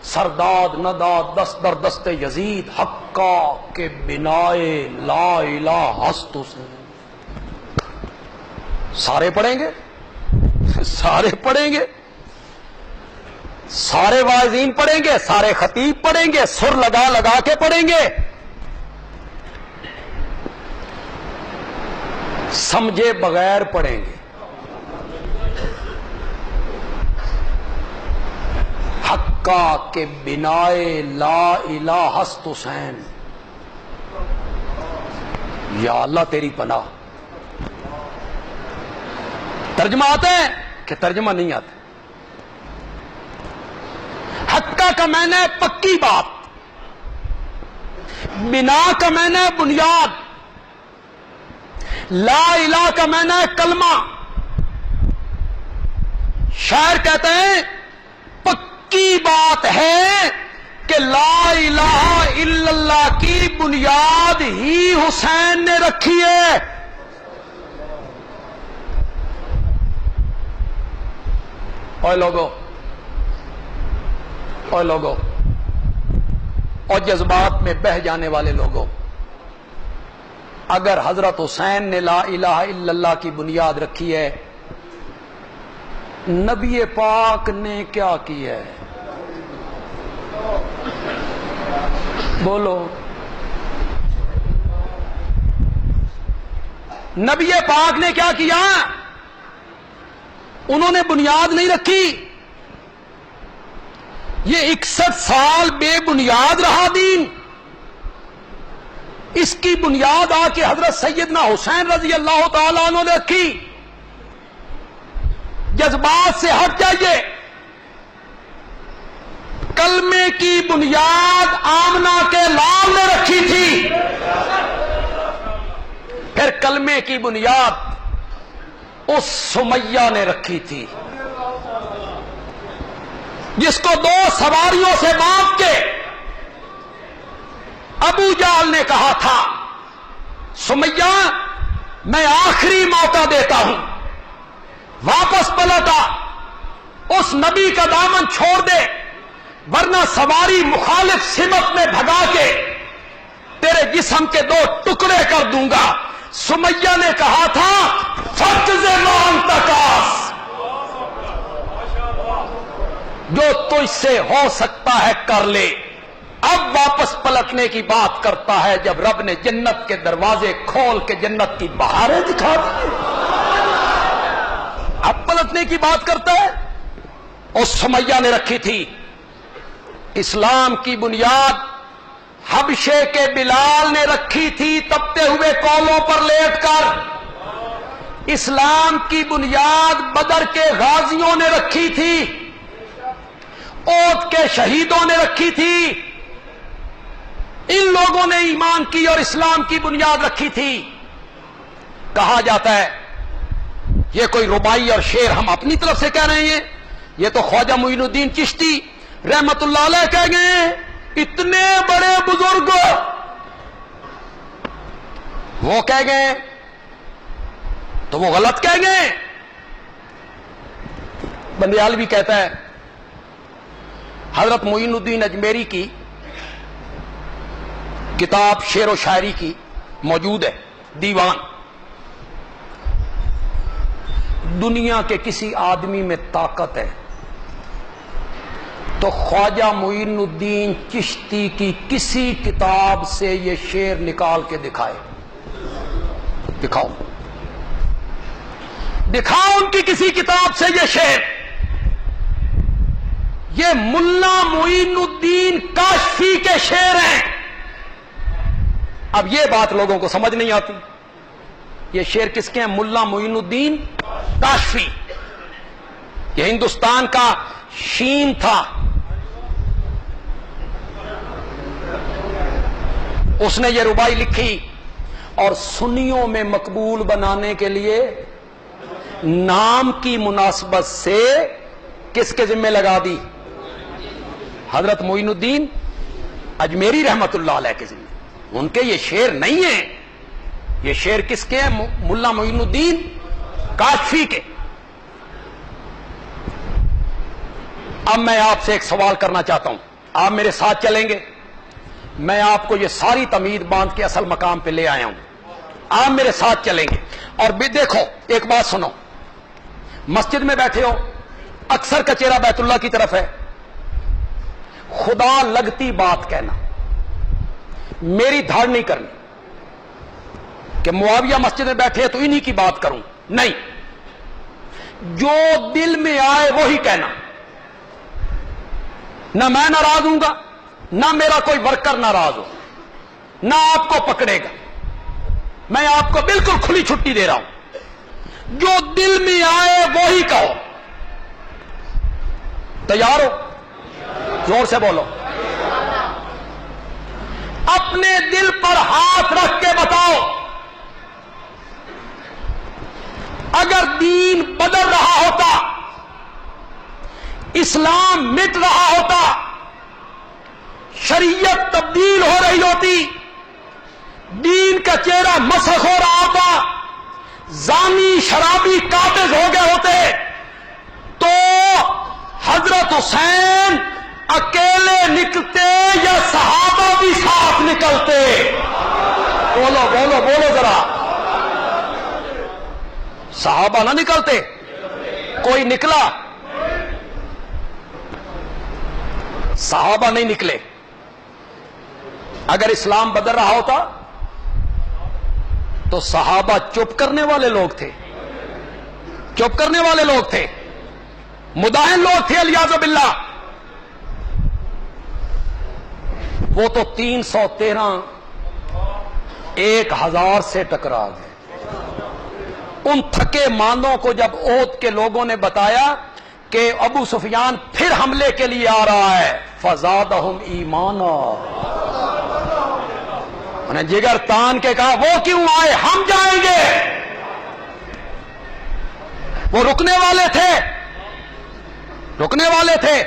سرداد نداد دست در دست یزید، حقا کے بنائے لا الہ ہست حسین۔ سارے پڑھیں گے، سارے پڑھیں گے، سارے واعظین پڑھیں گے، سارے خطیب پڑھیں گے، سر لگا لگا کے پڑھیں گے، سمجھے بغیر پڑھیں گے۔ حقا کے بنائے لا الہ ہست حسین، یا اللہ تیری پناہ۔ ترجمہ آتا ہے کہ ترجمہ نہیں آتا؟ حقا کا معنی ہے پکی بات، بنا کا معنی ہے بنیاد، لا الہ کا معنی ہے کلمہ۔ شاعر کہتے ہیں پکی بات ہے کہ لا الہ الا اللہ کی بنیاد ہی حسین نے رکھی ہے۔ اوے لوگو، اوے لوگو، اور جذبات میں بہہ جانے والے لوگوں، اگر حضرت حسین نے لا الہ الا اللہ کی بنیاد رکھی ہے، نبی پاک نے کیا کی ہے؟ بولو، نبی پاک نے کیا کیا؟ انہوں نے بنیاد نہیں رکھی، یہ 61 سال بے بنیاد رہا دین، اس کی بنیاد آ کے حضرت سیدنا حسین رضی اللہ تعالیٰ عنہ نے رکھی۔ جذبات سے ہٹ جائیے، کلمے کی بنیاد آمنہ کے لال نے رکھی تھی، پھر کلمے کی بنیاد اس سمیہ نے رکھی تھی جس کو 2 سواریوں سے باندھ کے ابو جہل نے کہا تھا سمیہ میں آخری موقع دیتا ہوں، واپس پلٹ آ، اس نبی کا دامن چھوڑ دے ورنہ سواری مخالف سمت میں بھگا کے تیرے جسم کے 2 ٹکڑے کر دوں گا۔ سمیہ نے کہا تھا فَقْزِ مَا أَنْتَ قَاسٍ، جو تجھ سے ہو سکتا ہے کر لے. اب واپس پلٹنے کی بات کرتا ہے جب رب نے جنت کے دروازے کھول کے جنت کی بہاریں دکھا دی. اب پلٹنے کی بات کرتا ہے. اس سمیہ نے رکھی تھی اسلام کی بنیاد، حبشے کے بلال نے رکھی تھی تپتے ہوئے کولوں پر لیٹ کر. اسلام کی بنیاد بدر کے غازیوں نے رکھی تھی، احد کے شہیدوں نے رکھی تھی. ان لوگوں نے ایمان کی اور اسلام کی بنیاد رکھی تھی. کہا جاتا ہے یہ کوئی ربائی اور شعر ہم اپنی طرف سے کہہ رہے ہیں، یہ تو خواجہ معین الدین چشتی رحمت اللہ علیہ کہہ گئے ہیں. اتنے بڑے بزرگ وہ کہہ گئے تو وہ غلط کہہ گئے. بندیالوی کہتا ہے حضرت معین الدین اجمیری کی کتاب شعر و شاعری کی موجود ہے دیوان. دنیا کے کسی آدمی میں طاقت ہے تو خواجہ معین الدین چشتی کی کسی کتاب سے یہ شعر نکال کے دکھائے. دکھاؤ ان کی کسی کتاب سے یہ شعر. یہ ملا معین الدین کاشفی کے شعر ہیں. اب یہ بات لوگوں کو سمجھ نہیں آتی. یہ شعر کس کے ہیں؟ ملا معین الدین کاشفی. یہ ہندوستان کا شین تھا. اس نے یہ ربائی لکھی اور سنیوں میں مقبول بنانے کے لیے نام کی مناسبت سے کس کے ذمہ لگا دی؟ حضرت معین الدین اجمیری رحمت اللہ علیہ کے ذمہ. ان کے یہ شعر نہیں ہیں. یہ شعر کس کے ہیں؟ ملا معین الدین کاشفی کے. اب میں آپ سے ایک سوال کرنا چاہتا ہوں، آپ میرے ساتھ چلیں گے؟ میں آپ کو یہ ساری تمہید باندھ کے اصل مقام پہ لے آیا ہوں. آپ میرے ساتھ چلیں گے. اور بھی دیکھو ایک بات سنو، مسجد میں بیٹھے ہو، اکثر کا چہرہ بیت اللہ کی طرف ہے. خدا لگتی بات کہنا، میری دھاڑ نہیں کرنی کہ معاویہ مسجد میں بیٹھے تو انہی کی بات کروں. نہیں، جو دل میں آئے وہی کہنا. نہ میں ناراض ہوں گا، نہ میرا کوئی ورکر ناراض ہو، نہ آپ کو پکڑے گا. میں آپ کو بالکل کھلی چھٹی دے رہا ہوں. جو دل میں آئے وہی کہو. تیار ہو؟ زور سے بولو. اپنے دل پر ہاتھ رکھ کے بتاؤ، اگر دین بدل رہا ہوتا، اسلام مٹ رہا ہوتا، شریعت تبدیل ہو رہی ہوتی، دین کا چہرہ مسخ ہو رہا ہوتا، زانی شرابی قابض ہو گئے ہوتے، تو حضرت حسین اکیلے نکلتے یا صحابہ بھی ساتھ نکلتے؟ بولو بولو بولو ذرا. صحابہ نہ نکلتے؟ کوئی نکلا؟ صحابہ نہیں نکلے. اگر اسلام بدل رہا ہوتا تو صحابہ چپ کرنے والے لوگ تھے. چپ کرنے والے لوگ تھے، مداہن لوگ تھے الیاذ باللہ. وہ تو 313 1000 سے ٹکرا گئے. ان تھکے ماندوں کو جب احد کے لوگوں نے بتایا کہ ابو سفیان پھر حملے کے لیے آ رہا ہے، فزادہم ایمانا، انہیں جگر تان کے کہا وہ کیوں آئے، ہم جائیں گے. وہ رکنے والے تھے، رکنے والے تھے.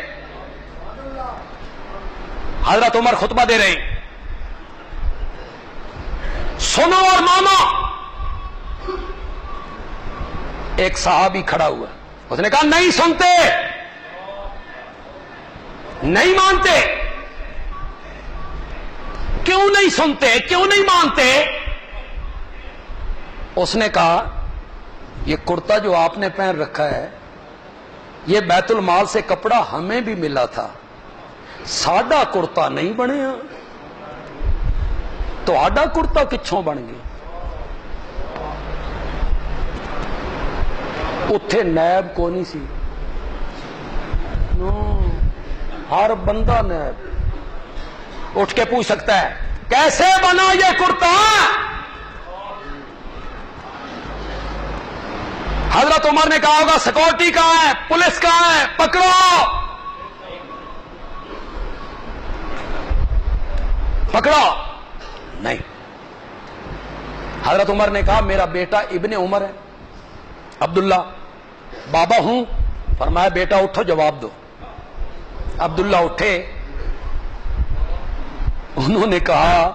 حضرت عمر خطبہ دے رہے ہیں، سنو اور مانو. ایک صحابی کھڑا ہوا، اس نے کہا نہیں سنتے، نہیں مانتے. کیوں نہیں سنتے، کیوں نہیں مانتے؟ اس نے کہا یہ کرتا جو آپ نے پہن رکھا ہے یہ بیت المال سے کپڑا ہمیں بھی ملا تھا، ساڈا کرتا نہیں بنیا، تو آڈا کرتا کچھوں بن گیا؟ اتھے نیب کو نہیں سی، ہر بندہ نیب اٹھ کے پوچھ سکتا ہے کیسے بنا یہ کرتا؟ حضرت عمر نے کہا ہوگا سیکورٹی کہاں ہے، پولیس کہاں ہے، پکڑو پکڑو، نہیں۔ حضرت عمر نے کہا میرا بیٹا ابن عمر ہے، عبداللہ، بابا ہوں۔ فرمایا بیٹا اٹھو جواب دو۔ عبداللہ اٹھے، انہوں نے کہا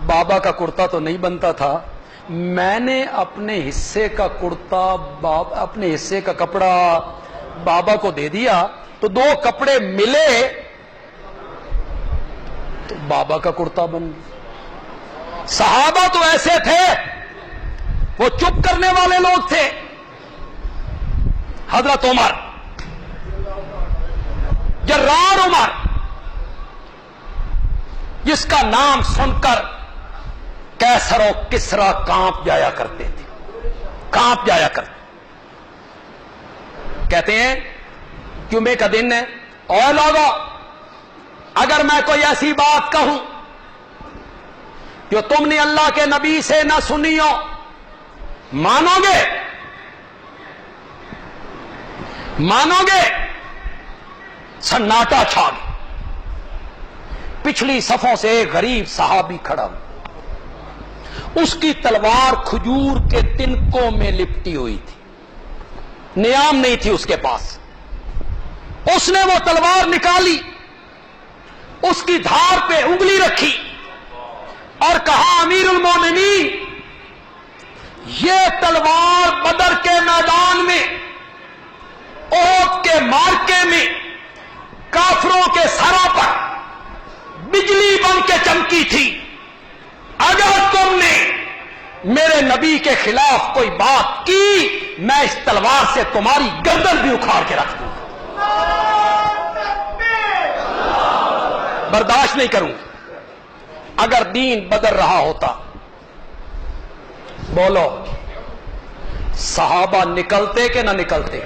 بابا کا کرتا تو نہیں بنتا تھا، میں نے اپنے حصے کا کرتا اپنے حصے کا کپڑا بابا کو دے دیا، تو دو کپڑے ملے تو بابا کا کرتا بن گیا۔ صحابہ تو ایسے تھے، وہ چپ کرنے والے لوگ تھے۔ حضرت عمر، جرار عمر، جس کا نام سن کر کیسر و کسرا کانپ جایا کرتے تھے، کانپ جایا کرتے۔ کہتے ہیں جمعے کا دن ہے، اور لوگوں اگر میں کوئی ایسی بات کہوں جو تم نے اللہ کے نبی سے نہ سنی ہو، مانو گے؟ مانو گے؟ سناٹا چھا گیا۔ پچھلی صفوں سے ایک غریب صحابی کھڑا ہوا، اس کی تلوار کھجور کے تنکوں میں لپٹی ہوئی تھی، نیام نہیں تھی اس کے پاس۔ اس نے وہ تلوار نکالی، اس کی دھار پہ انگلی رکھی اور کہا امیر المومنین، یہ تلوار بدر کے میدان میں، احد کے مارکے میں کافروں کے سروں پر بجلی بن کے چمکی تھی۔ اگر تم نے میرے نبی کے خلاف کوئی بات کی، میں اس تلوار سے تمہاری گردن بھی اکھاڑ کے رکھ دوں گا، برداشت نہیں کروں گا۔ اگر دین بدل رہا ہوتا، بولو صحابہ نکلتے کہ نہ نکلتے؟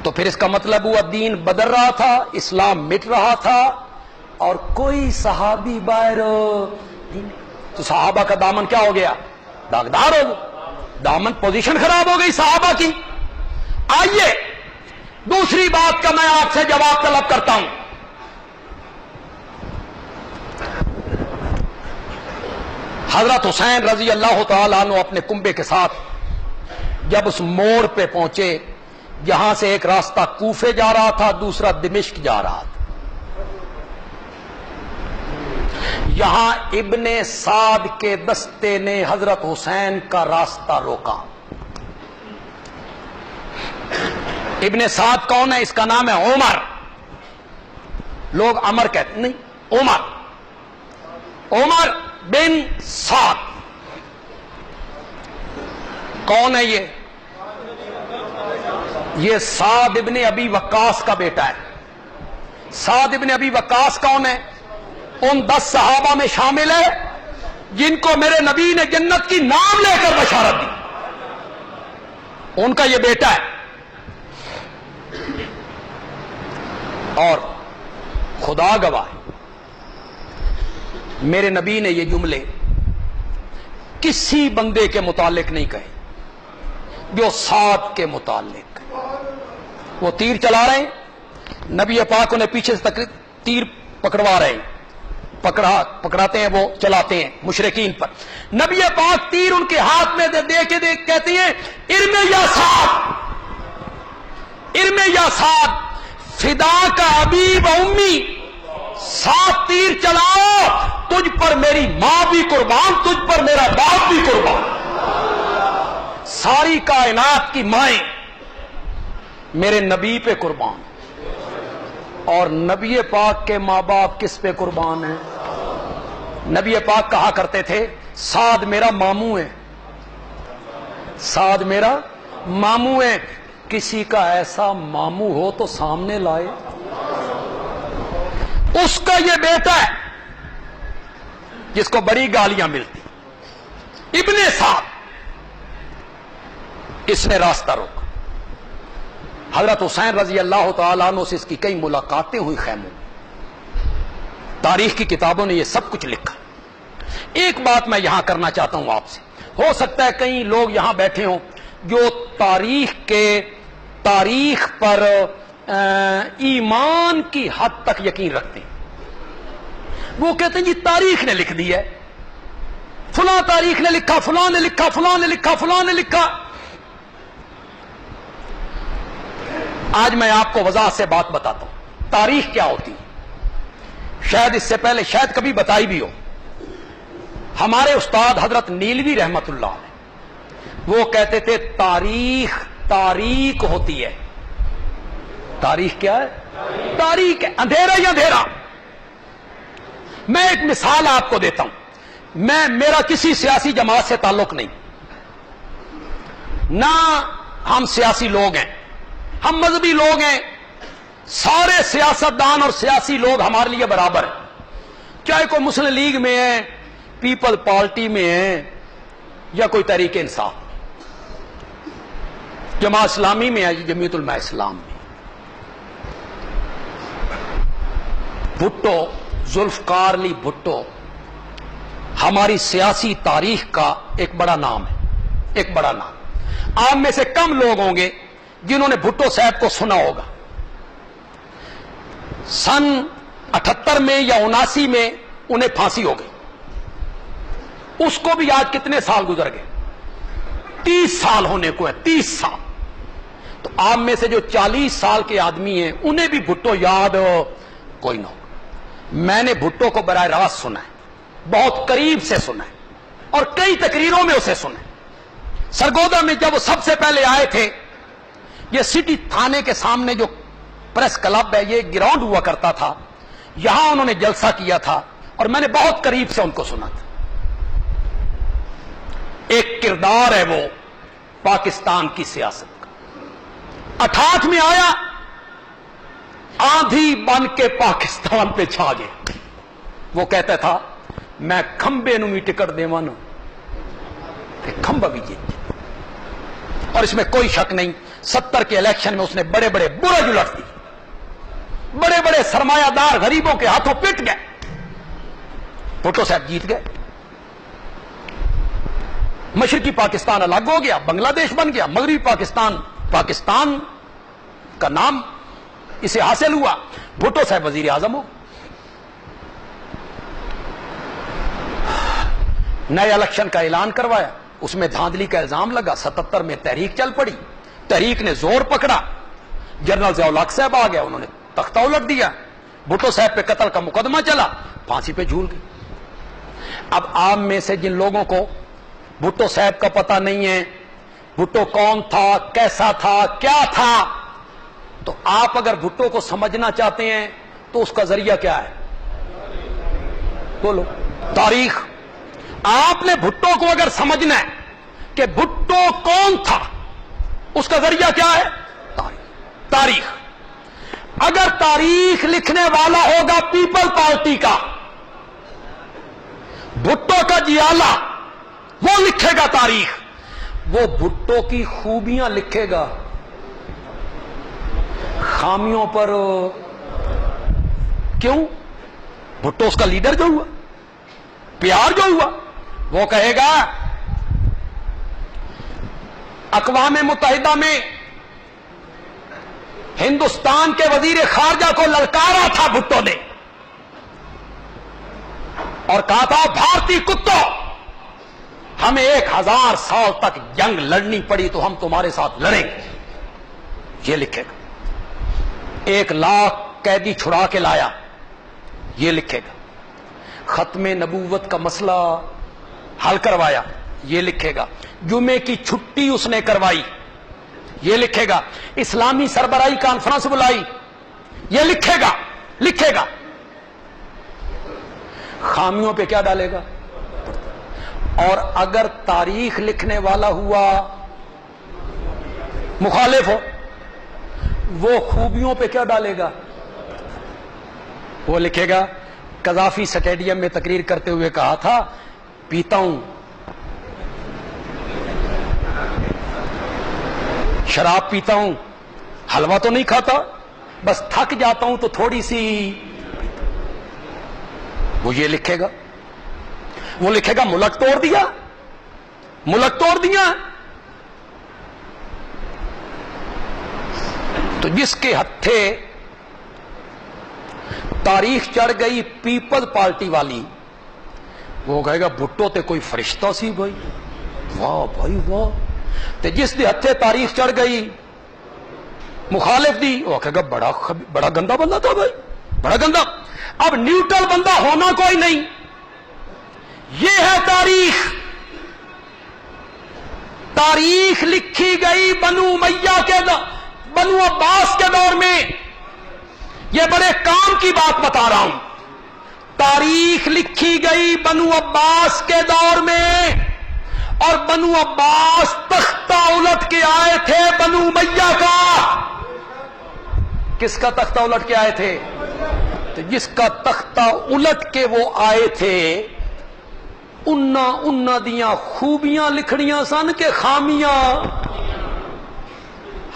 تو پھر اس کا مطلب ہوا دین بدل رہا تھا، اسلام مٹ رہا تھا، اور کوئی صحابی باہر، تو صحابہ کا دامن کیا ہو گیا؟ داغدار ہو گیا، دامن پوزیشن خراب ہو گئی صحابہ کی۔ آئیے دوسری بات کا میں آپ سے جواب طلب کرتا ہوں۔ حضرت حسین رضی اللہ تعالیٰ عنہ اپنے کنبے کے ساتھ جب اس موڑ پہ پہنچے جہاں سے ایک راستہ کوفے جا رہا تھا، دوسرا دمشق جا رہا تھا، یہاں ابن سعد کے دستے نے حضرت حسین کا راستہ روکا۔ ابن سعد کون ہے؟ اس کا نام ہے عمر، لوگ عمر کہتے نہیں، عمر، عمر بن سعد۔ کون ہے یہ سعد ابن ابی وقاص کا بیٹا ہے۔ سعد ابن ابی وقاص کون ہے؟ ان 10 صحابہ میں شامل ہے جن کو میرے نبی نے جنت کی نام لے کر بشارت دی، ان کا یہ بیٹا ہے۔ اور خدا گواہ میرے نبی نے یہ جملے کسی بندے کے متعلق نہیں کہے جو سعد کے متعلق۔ وہ تیر چلا رہے ہیں، نبی پاک انہیں پیچھے سے تیر پکڑوا رہے ہیں، پکڑاتے ہیں، وہ چلاتے ہیں مشرکین پر۔ نبی پاک تیر ان کے ہاتھ میں دے کے کہتے ہیں ارمے یا سعد، ارمے یا سعد، فدا کا ابی و امی، 7 تیر چلاؤ، تجھ پر میری ماں بھی قربان، تجھ پر میرا باپ بھی قربان، ساری کائنات کی مائیں میرے نبی پہ قربان، اور نبی پاک کے ماں باپ کس پہ قربان ہیں؟ نبی پاک کہا کرتے تھے سعد میرا ماموں ہے، سعد میرا ماموں ہے۔ کسی کا ایسا ماموں ہو تو سامنے لائے. اس کا یہ بیٹا ہے جس کو بڑی گالیاں ملتی، ابن سعد، اس نے راستہ روکا. حضرت حسین رضی اللہ تعالیٰ عنہ سے اس کی کئی ملاقاتیں ہوئی خیموں میں. تاریخ کی کتابوں نے یہ سب کچھ لکھا. ایک بات میں یہاں کرنا چاہتا ہوں آپ سے. ہو سکتا ہے کئی لوگ یہاں بیٹھے ہوں جو تاریخ پر ایمان کی حد تک یقین رکھتے ہیں. وہ کہتے ہیں جی تاریخ نے لکھ دی ہے، فلاں تاریخ نے لکھا، فلاں نے لکھا، فلاں نے لکھا، فلاں نے لکھا. آج میں آپ کو وضاحت سے بات بتاتا ہوں تاریخ کیا ہوتی ہے. شاید اس سے پہلے شاید کبھی بتائی بھی ہو. ہمارے استاد حضرت نیلوی رحمت اللہ علیہ وہ کہتے تھے تاریخ ہوتی ہے. تاریخ کیا ہے؟ تاریخ ہے، اندھیرا ہی اندھیرا. میں ایک مثال آپ کو دیتا ہوں. میرا کسی سیاسی جماعت سے تعلق نہیں، نہ ہم سیاسی لوگ ہیں، ہم مذہبی لوگ ہیں. سارے سیاستدان اور سیاسی لوگ ہمارے لیے برابر ہیں، چاہے کوئی مسلم لیگ میں ہے، پیپل پارٹی میں ہے، یا کوئی تحریک انصاف، جماعت اسلامی میں ہے، جمعیت علماء اسلام میں. بھٹو، ذوالفقار علی بھٹو ہماری سیاسی تاریخ کا ایک بڑا نام ہے، ایک بڑا نام. آپ میں سے کم لوگ ہوں گے جنہوں نے بھٹو صاحب کو سنا ہوگا. سن 78 میں یا 79 میں انہیں پھانسی ہو گئی. اس کو بھی آج کتنے سال گزر گئے؟ 30 سال ہونے کو ہے، 30 سال. تو آپ میں سے جو 40 سال کے آدمی ہیں انہیں بھی بھٹو یاد کوئی نہ ہو. میں نے بھٹو کو براہ راست سنا ہے، بہت قریب سے سنا ہے، اور کئی تقریروں میں اسے سنا ہے. سرگودا میں جب وہ سب سے پہلے آئے تھے، یہ سٹی تھانے کے سامنے جو پریس کلب ہے، یہ گراؤنڈ ہوا کرتا تھا، یہاں انہوں نے جلسہ کیا تھا اور میں نے بہت قریب سے ان کو سنا تھا. ایک کردار ہے وہ پاکستان کی سیاست کا. 68 میں آیا، آندھی بن کے پاکستان پہ چھا گیا. وہ کہتا تھا میں کھمبے نو بھی ٹکٹ دیواں نا تے کھمبا بھی جیت. اور اس میں کوئی شک نہیں 70 کے الیکشن میں اس نے بڑے بڑے برج الٹ دی، بڑے بڑے سرمایہ دار غریبوں کے ہاتھوں پٹ گئے. بھٹو صاحب جیت گئے. مشرقی پاکستان الگ ہو گیا، بنگلہ دیش بن گیا. مغربی پاکستان کا نام اسے حاصل ہوا. بھٹو صاحب وزیر اعظم ہو. نئے الیکشن کا اعلان کروایا، اس میں دھاندلی کا الزام لگا. 77 میں تحریک چل پڑی، تحریک نے زور پکڑا، جنرل ضیاء الحق صاحب آ گیا، انہوں نے تختہ الٹ دیا. بھٹو صاحب پہ قتل کا مقدمہ چلا، پھانسی پہ جھول گئی. اب عام میں سے جن لوگوں کو بھٹو صاحب کا پتہ نہیں ہے، بھٹو کون تھا، کیسا تھا، کیا تھا، تو آپ اگر بھٹو کو سمجھنا چاہتے ہیں تو اس کا ذریعہ کیا ہے؟ بولو. تاریخ. آپ نے بھٹو کو اگر سمجھنا ہے کہ بھٹو کون تھا، اس کا ذریعہ کیا ہے؟ تاریخ. اگر تاریخ لکھنے والا ہوگا پیپل پارٹی کا، بھٹو کا جیالہ، وہ لکھے گا تاریخ. وہ بھٹو کی خوبیاں لکھے گا، خامیوں پر کیوں؟ بھٹو اس کا لیڈر جو ہوا، پیار جو ہوا، وہ کہے گا اقوام متحدہ میں ہندوستان کے وزیر خارجہ کو للکارا تھا بھٹو نے، اور کہا تھا بھارتی کتوں، ہمیں 1000 سال تک جنگ لڑنی پڑی تو ہم تمہارے ساتھ لڑیں گے. یہ لکھے گا. 1 لاکھ قیدی چھڑا کے لایا، یہ لکھے گا. ختم نبوت کا مسئلہ حل کروایا، یہ لکھے گا. جمعے کی چھٹی اس نے کروائی، یہ لکھے گا. اسلامی سربراہی کانفرنس بلائی، یہ لکھے گا. خامیوں پہ کیا ڈالے گا؟ اور اگر تاریخ لکھنے والا ہوا مخالف ہو وہ خوبیوں پہ کیا ڈالے گا؟ وہ لکھے گا قذافی سٹیڈیم میں تقریر کرتے ہوئے کہا تھا پیتا ہوں شراب پیتا ہوں حلوہ تو نہیں کھاتا بس تھک جاتا ہوں تو تھوڑی سی. وہ یہ لکھے گا. وہ لکھے گا ملک توڑ دیا ملک توڑ دیا. تو جس کے ہتھے تاریخ چڑھ گئی پیپل پارٹی والی وہ کہے گا بھٹو تے کوئی فرشتہ سی بھائی واہ بھائی واہ. تے جس دے ہتھے تاریخ چڑھ گئی مخالف دی وہ کہے گا بڑا گندا بندہ تھا بھائی بڑا گندا. اب نیوٹرل بندہ ہونا کوئی نہیں. یہ ہے تاریخ. تاریخ لکھی گئی بنو امیہ کے بنو عباس کے دور میں. یہ بڑے کام کی بات بتا رہا ہوں. تاریخ لکھی گئی بنو عباس کے دور میں اور بنو عباس تختہ الٹ کے آئے تھے بنو امیہ کا. کس کا تختہ الٹ کے آئے تھے؟ تو جس کا تختہ الٹ کے وہ آئے تھے انہاں دیاں خوبیاں لکھڑیاں سن کے خامیاں.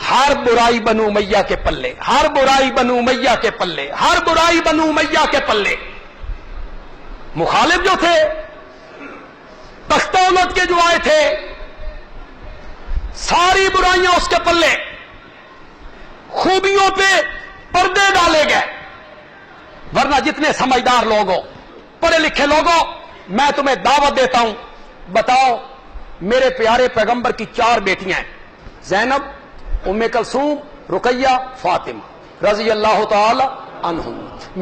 ہر برائی بنو امیہ کے پلے ہر برائی بنو امیہ کے پلے ہر برائی بنو امیہ کے پلے. مخالف جو تھے تختہ الٹ کے جو آئے تھے ساری برائیاں اس کے پلے. خوبیوں پہ پردے ڈالے گئے. ورنہ جتنے سمجھدار لوگ ہو پڑھے لکھے لوگوں میں تمہیں دعوت دیتا ہوں بتاؤ میرے پیارے پیغمبر کی 4 بیٹیاں ہیں زینب ام کلثوم رقیہ فاطمہ رضی اللہ تعالی عنہم.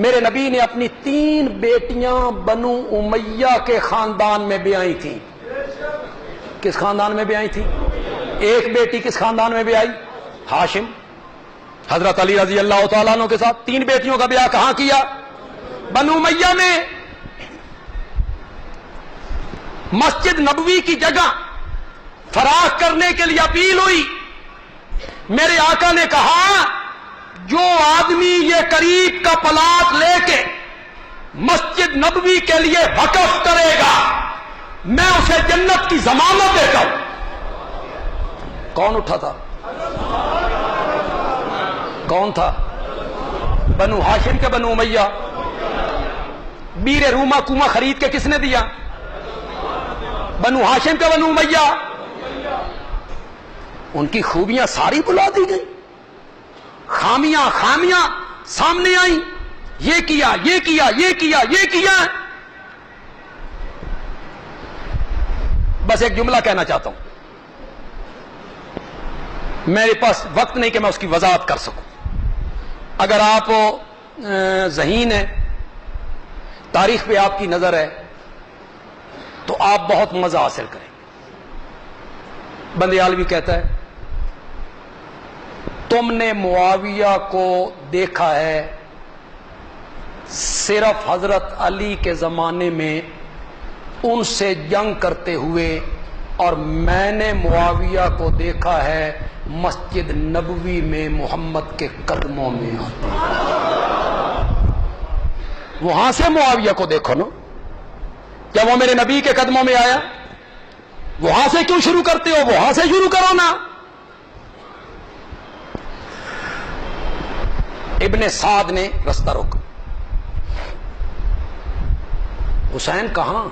میرے نبی نے اپنی 3 بیٹیاں بنو امیہ کے خاندان میں بیائی تھیں. کس خاندان میں بیائی تھی؟ ایک بیٹی کس خاندان میں بیائی؟ ہاشم. حضرت علی رضی اللہ تعالیٰ عنہ کے ساتھ 3 بیٹیوں کا بیاہ کہاں کیا؟ بنو امیہ میں. مسجد نبوی کی جگہ فراخ کرنے کے لیے اپیل ہوئی. میرے آقا نے کہا جو آدمی یہ قریب کا پلاٹ لے کے مسجد نبوی کے لیے وقف کرے گا میں اسے جنت کی ضمانت دیتا ہوں. کون اٹھا تھا؟ کون تھا؟ بنو ہاشم کے بنو امیہ. بیر روما کوما خرید کے کس نے دیا؟ بنو ہاشم کے بنو امیہ. ان کی خوبیاں ساری بلا دی گئی. خامیاں سامنے آئیں. یہ کیا یہ کیا یہ کیا یہ کیا. بس ایک جملہ کہنا چاہتا ہوں میرے پاس وقت نہیں کہ میں اس کی وضاحت کر سکوں. اگر آپ ذہین ہیں تاریخ پہ آپ کی نظر ہے تو آپ بہت مزہ حاصل کریں. بندیالوی کہتا ہے تم نے معاویہ کو دیکھا ہے صرف حضرت علی کے زمانے میں ان سے جنگ کرتے ہوئے اور میں نے معاویہ کو دیکھا ہے مسجد نبوی میں محمد کے قدموں میں آتے. وہاں سے معاویہ کو دیکھو نا. کیا وہ میرے نبی کے قدموں میں آیا؟ وہاں سے کیوں شروع کرتے ہو؟ وہاں سے شروع کرو نا. ابن سعد نے رستہ روکا. حسین کہاں؟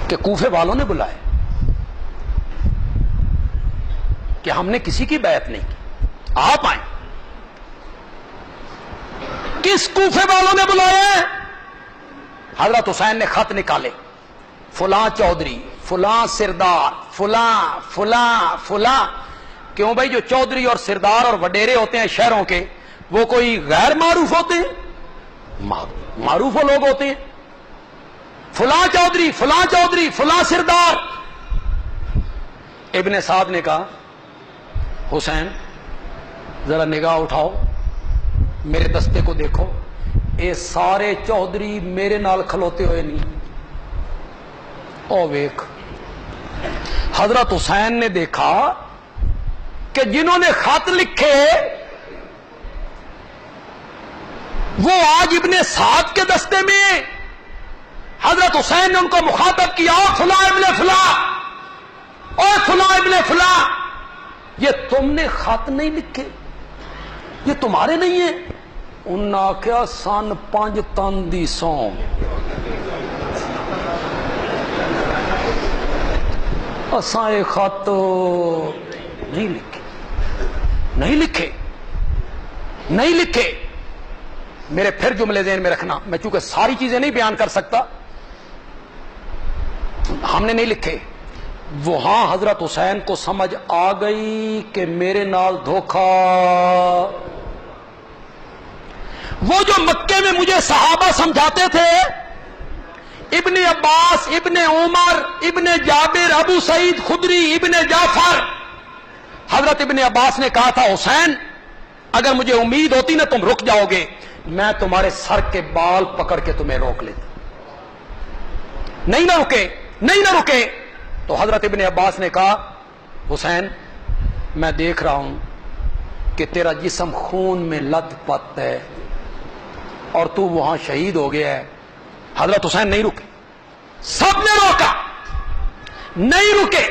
کہ کوفے والوں نے بلائے کہ ہم نے کسی کی بیعت نہیں کی آپ آئیں. کس کوفے والوں نے بلائے؟ حضرت حسین نے خط نکالے فلاں چودھری فلاں سردار فلاں فلاں فلاں. کیوں بھائی جو چودھری اور سردار اور وڈیرے ہوتے ہیں شہروں کے وہ کوئی غیر معروف ہوتے ہیں؟ معروف وہ لوگ ہوتے ہیں. فلاں چودھری فلاں چودھری فلاں سردار. ابن سعد نے کہا حسین ذرا نگاہ اٹھاؤ میرے دستے کو دیکھو اے سارے چودھری میرے نال کھلوتے ہوئے نہیں. او ویکھ حضرت حسین نے دیکھا کہ کہ جنہوں نے خط لکھے وہ آج ابن سعد کے دستے میں ہیں۔ حضرت حسین نے ان کو مخاطب کیا، فلاں ابن فلاں، اور فلاں ابن فلاں، یہ تم نے خط نہیں لکھے، یہ تمہارے نہیں ہیں؟ انہوں نے آخیا سن 5 تن دی سوم، اساں یہ خط نہیں لکھے، نہیں لکھے، نہیں لکھے۔ میرے پھر جملے ذہن میں رکھنا، میں چونکہ ساری چیزیں نہیں بیان کر سکتا، ہم نے نہیں لکھے۔ وہاں حضرت حسین کو سمجھ آ گئی کہ میرے نال دھوکھا۔ وہ جو مکے میں مجھے صحابہ سمجھاتے تھے، ابن عباس، ابن عمر، ابن جابر، ابو سعید خدری، ابن جعفر، حضرت ابن عباس نے کہا تھا حسین اگر مجھے امید ہوتی نا تم رک جاؤ گے، میں تمہارے سر کے بال پکڑ کے تمہیں روک لیتا۔ نہیں نہ رکے، نہیں نہ رکے، تو حضرت ابن عباس نے کہا حسین میں دیکھ رہا ہوں کہ تیرا جسم خون میں لت پت ہے اور تو وہاں شہید ہو گیا ہے۔ حضرت حسین نہیں رکے، سب نے روکا، نہیں رکے،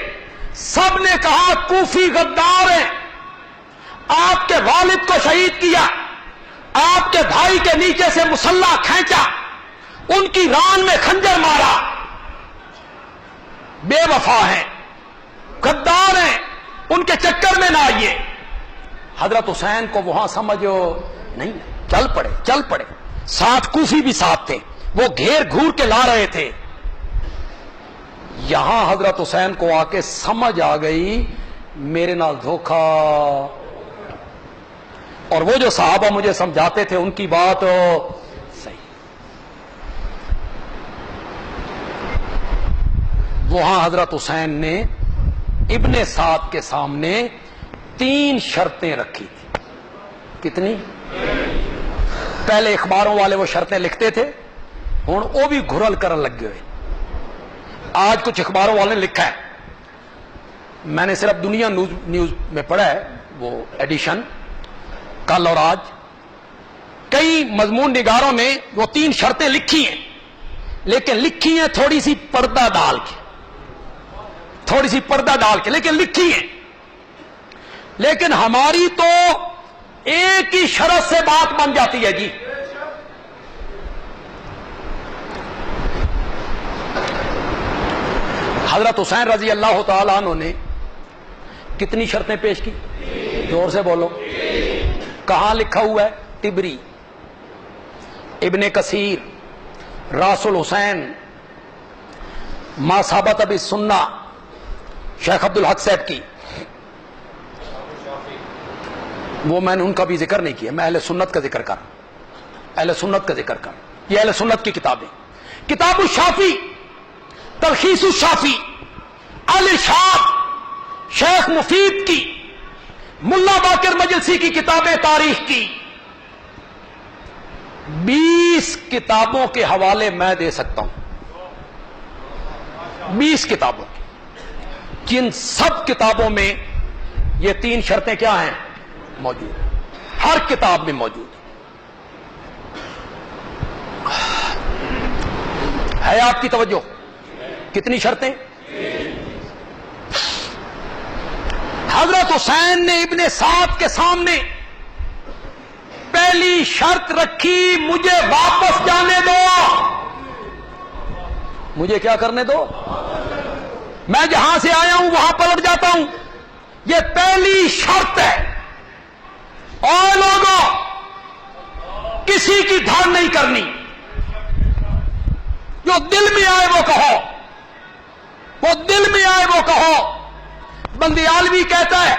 سب نے کہا کوفی غدار ہیں، آپ کے والد کو شہید کیا، آپ کے بھائی کے نیچے سے مسلح کھینچا، ان کی ران میں خنجر مارا، بے وفا ہیں، غدار ہیں، ان کے چکر میں نہ آئیے۔ حضرت حسین کو وہاں سمجھو نہیں، چل پڑے، چل پڑے، ساتھ کوفی بھی ساتھ تھے، وہ گھیر گھور کے لا رہے تھے۔ یہاں حضرت حسین کو آ کے سمجھ آ گئی میرے نال دھوکھا، اور وہ جو صحابہ مجھے سمجھاتے تھے ان کی بات صحیح۔ وہاں حضرت حسین نے ابن سعد کے سامنے 3 شرطیں رکھی تھی۔ کتنی؟ پہلے اخباروں والے وہ شرطیں لکھتے تھے، ہوں وہ بھی گھرل کرن لگے ہوئے۔ آج کچھ اخباروں والے نے لکھا ہے، میں نے صرف دنیا نیوز میں پڑھا ہے وہ ایڈیشن کل اور آج، کئی مضمون نگاروں نے وہ 3 شرطیں لکھی ہیں، لیکن لکھی ہیں تھوڑی سی پردہ ڈال کے، تھوڑی سی پردہ ڈال کے، لیکن لکھی ہیں۔ لیکن ہماری تو ایک ہی شرط سے بات بن جاتی ہے جی۔ حضرت حسین رضی اللہ تعالیٰ عنہ نے کتنی شرطیں پیش کی؟ زور سے بولو۔ کہاں لکھا ہوا ہے؟ طبری، ابن کثیر، راس الحسین، ما ثابت بالسنہ، شیخ عبد الحق صاحب کی، وہ میں نے ان کا بھی ذکر نہیں کیا، میں اہل سنت کا ذکر کر، اہل سنت کا ذکر کر، یہ اہل سنت کی کتابیں۔ کتاب الشافی، تلخیص الشافی، الاشاب شیخ مفید کی، ملا باقر مجلسی کی کتابیں تاریخ کی، 20 کتابوں کے حوالے میں دے سکتا ہوں، 20 کتابوں کی، جن سب کتابوں میں یہ 3 شرطیں کیا ہیں؟ موجود ہیں، ہر کتاب میں موجود ہے۔ آپ کی توجہ، کتنی شرطیں؟ حضرت حسین نے ابن سعد کے سامنے پہلی شرط رکھی، مجھے واپس جانے دو، مجھے کیا کرنے دو؟ میں جہاں سے آیا ہوں وہاں پلٹ جاتا ہوں، یہ پہلی شرط ہے۔ اور لوگوں کسی کی دھڑ نہیں کرنی، جو دل میں آئے وہ کہو، وہ دل میں آئے وہ کہو۔ بندیالوی کہتا ہے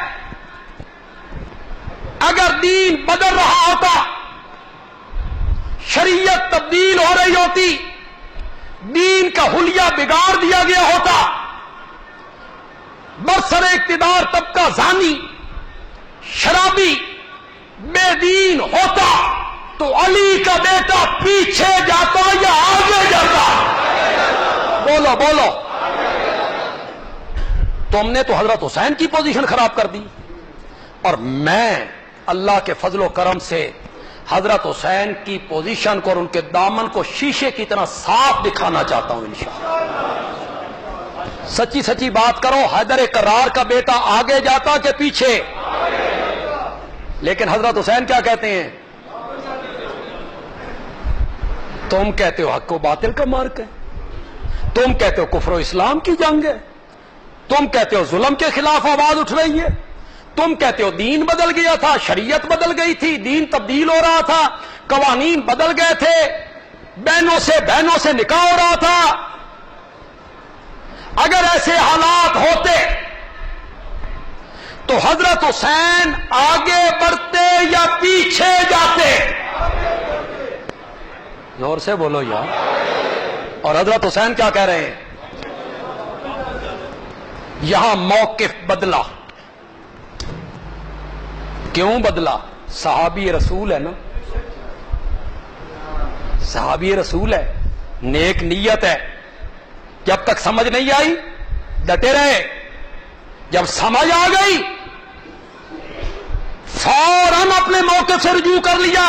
اگر دین بدل رہا ہوتا، شریعت تبدیل ہو رہی ہوتی، دین کا حلیہ بگاڑ دیا گیا ہوتا، برسر اقتدار طبقہ زانی، شرابی، بے دین ہوتا تو علی کا بیٹا پیچھے جاتا یا آگے جاتا؟ بولو بولو۔ تم نے تو حضرت حسین کی پوزیشن خراب کر دی، اور میں اللہ کے فضل و کرم سے حضرت حسین کی پوزیشن کو اور ان کے دامن کو شیشے کی طرح صاف دکھانا چاہتا ہوں انشاءاللہ۔ سچی سچی بات کرو، حیدر کرار کا بیٹا آگے جاتا کہ پیچھے؟ لیکن حضرت حسین کیا کہتے ہیں؟ تم کہتے ہو حق و باطل کا مارک ہے، تم کہتے ہو کفر و اسلام کی جنگ ہے، تم کہتے ہو ظلم کے خلاف آواز اٹھ رہی ہے، تم کہتے ہو دین بدل گیا تھا، شریعت بدل گئی تھی، دین تبدیل ہو رہا تھا، قوانین بدل گئے تھے، بہنوں سے نکاح ہو رہا تھا۔ اگر ایسے حالات ہوتے تو حضرت حسین آگے بڑھتے یا پیچھے جاتے؟ زور سے بولو یار۔ اور حضرت حسین کیا کہہ رہے ہیں؟ یہاں موقف بدلا۔ کیوں بدلا؟ صحابی رسول ہے نا، صحابی رسول ہے، نیک نیت ہے۔ جب تک سمجھ نہیں آئی ڈٹے رہے، جب سمجھ آ گئی فوراً اپنے موقف سے رجوع کر لیا،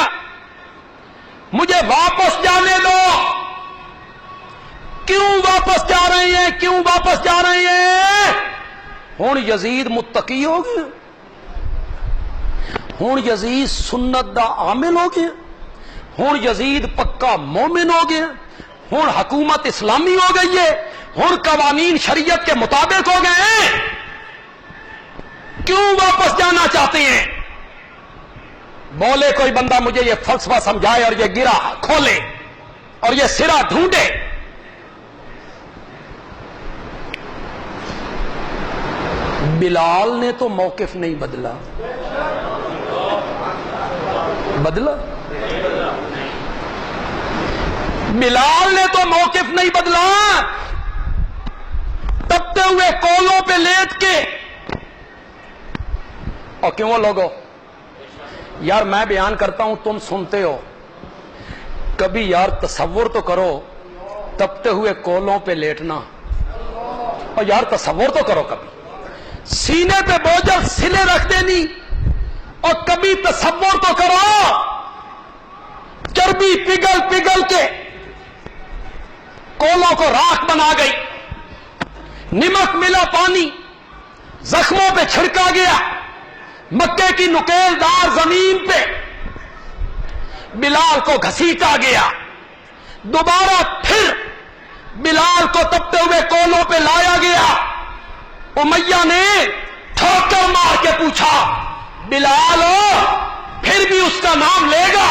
مجھے واپس جانے دو۔ کیوں واپس جا رہے ہیں؟ کیوں واپس جا رہے ہیں؟ ہن یزید متقی ہو گیا، ہن یزید سنت دا عامل ہو گیا، ہن یزید پکا مومن ہو گیا، ہن حکومت اسلامی ہو گئی ہے، ہن قوانین شریعت کے مطابق ہو گئے ہیں۔ کیوں واپس جانا چاہتے ہیں؟ بولے کوئی بندہ مجھے یہ فلسفہ سمجھائے اور یہ گرہ کھولے اور یہ سرا ڈھونڈے۔ بلال نے تو موقف نہیں بدلا، بدلا؟ بلال نے تو موقف نہیں بدلا، تپتے ہوئے کولوں پہ لیٹ کے۔ اور کیوں لوگوں یار میں بیان کرتا ہوں تم سنتے ہو، کبھی یار تصور تو کرو تپتے ہوئے کولوں پہ لیٹنا، اور یار تصور تو کرو کبھی سینے پہ بوجھل سلے رکھ دینی، اور کبھی تصور تو کرو چربی پگھل پگھل کے کولوں کو راکھ بنا گئی، نمک ملا پانی زخموں پہ چھڑکا گیا، مکے کی نکیل دار زمین پہ بلال کو گھسیٹا گیا، دوبارہ پھر بلال کو تپتے ہوئے کولوں پہ لایا گیا۔ امیہ نے ٹھوکر مار کے پوچھا بلال پھر بھی اس کا نام لے گا؟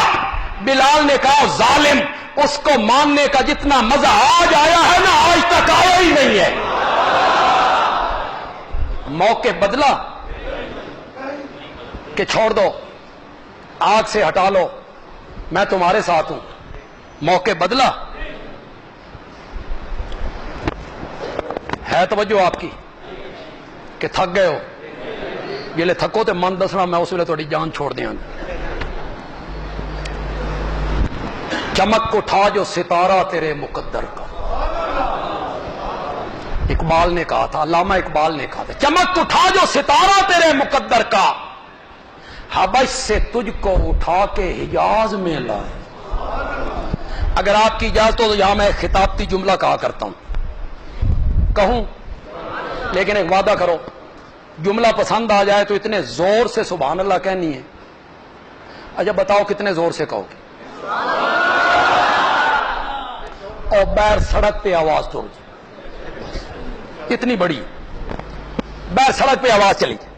بلال نے کہا ظالم، اس کو ماننے کا جتنا مزہ آج آیا ہے نا آج تک آیا ہی نہیں ہے۔ موقع بدلا کہ چھوڑ دو، آگ سے ہٹا لو، میں تمہارے ساتھ ہوں؟ موقع بدلا ہے؟ توجہ آپ کی کہ تھک گئے ہو؟ یہ لے تھکو تے من دسنا، میں اس ویلے تھوڑی جان چھوڑ دیاں۔ چمک اٹھا جو ستارہ تیرے مقدر کا، اقبال نے کہا تھا، علامہ اقبال نے کہا تھا، چمک اٹھا جو ستارہ تیرے مقدر کا، حبش سے تجھ کو اٹھا کے حجاز میں لائے۔ اگر آپ کی اجازت ہو تو یہاں میں ایک خطابتی جملہ کہا کرتا ہوں، کہوں؟ لیکن ایک وعدہ کرو، جملہ پسند آ جائے تو اتنے زور سے سبحان اللہ کہنی ہے۔ اچھا بتاؤ کتنے زور سے کہو گے؟ اور بیر سڑک پہ آواز توڑ جائے، اتنی بڑی بیر سڑک پہ آواز چلی جائے،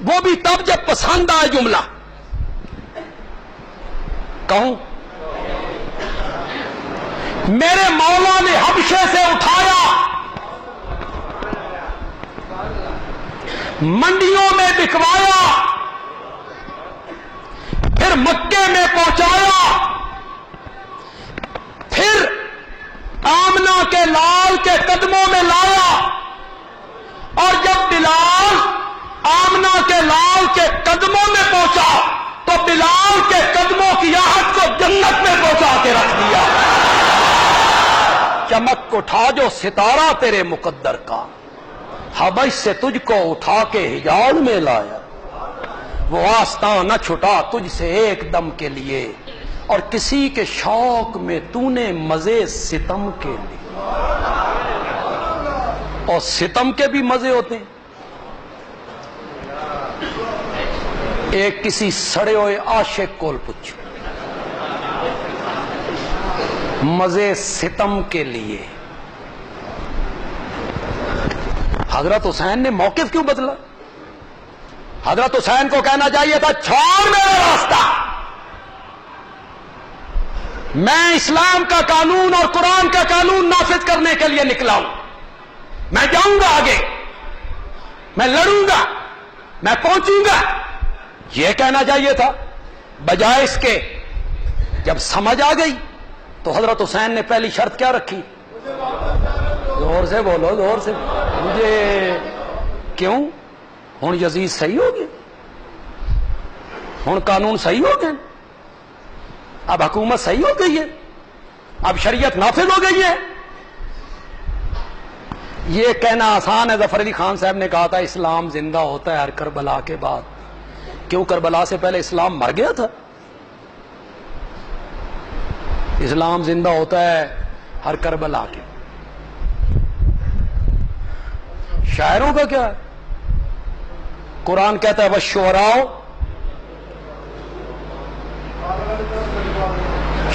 وہ بھی تب جب پسند آئے جملہ۔ کہوں؟ میرے مولا نے حبشے سے اٹھایا، منڈیوں میں بکوایا، پھر مکے میں پہنچایا، پھر آمنہ کے لال کے قدموں میں لایا، اور جب بلال آمنہ کے لال کے قدموں میں پہنچا تو بلال کے قدموں کی آہٹ کو جنت میں پہنچا کے رکھ دیا۔ چمک اٹھا جو ستارہ تیرے مقدر کا، حبش سے تجھ کو اٹھا کے حجاز میں لایا۔ وہ آستاں نہ چھٹا تجھ سے ایک دم کے لیے، اور کسی کے شوق میں تو نے مزے ستم کے لیے، اور ستم کے بھی مزے ہوتے ہیں۔ ایک کسی سڑے ہوئے عاشق کو پوچھو، مزے ستم کے لیے۔ حضرت حسین نے موقف کیوں بدلا؟ حضرت حسین کو کہنا چاہیے تھا چھوڑ میرا راستہ، میں اسلام کا قانون اور قرآن کا قانون نافذ کرنے کے لیے نکلا ہوں، میں جاؤں گا آگے، میں لڑوں گا، میں پہنچوں گا، یہ کہنا چاہیے تھا۔ بجائے اس کے جب سمجھ آ گئی تو حضرت حسین نے پہلی شرط کیا رکھی؟ زور سے بولو، زور سے، مجھے کیوں؟ ہن یزید صحیح ہو گیا، ہن قانون صحیح ہو گیا، اب حکومت صحیح ہو گئی ہے، اب شریعت نافذ ہو گئی ہے۔ یہ کہنا آسان ہے۔ ظفر علی خان صاحب نے کہا تھا اسلام زندہ ہوتا ہے ہر کربلا کے بعد۔ کیوں؟ کربلا سے پہلے اسلام مر گیا تھا۔ اسلام زندہ ہوتا ہے ہر کربلا کے۔ شاعروں کا کیا ہے؟ قرآن کہتا ہے وَالشُّعَرَاءُ،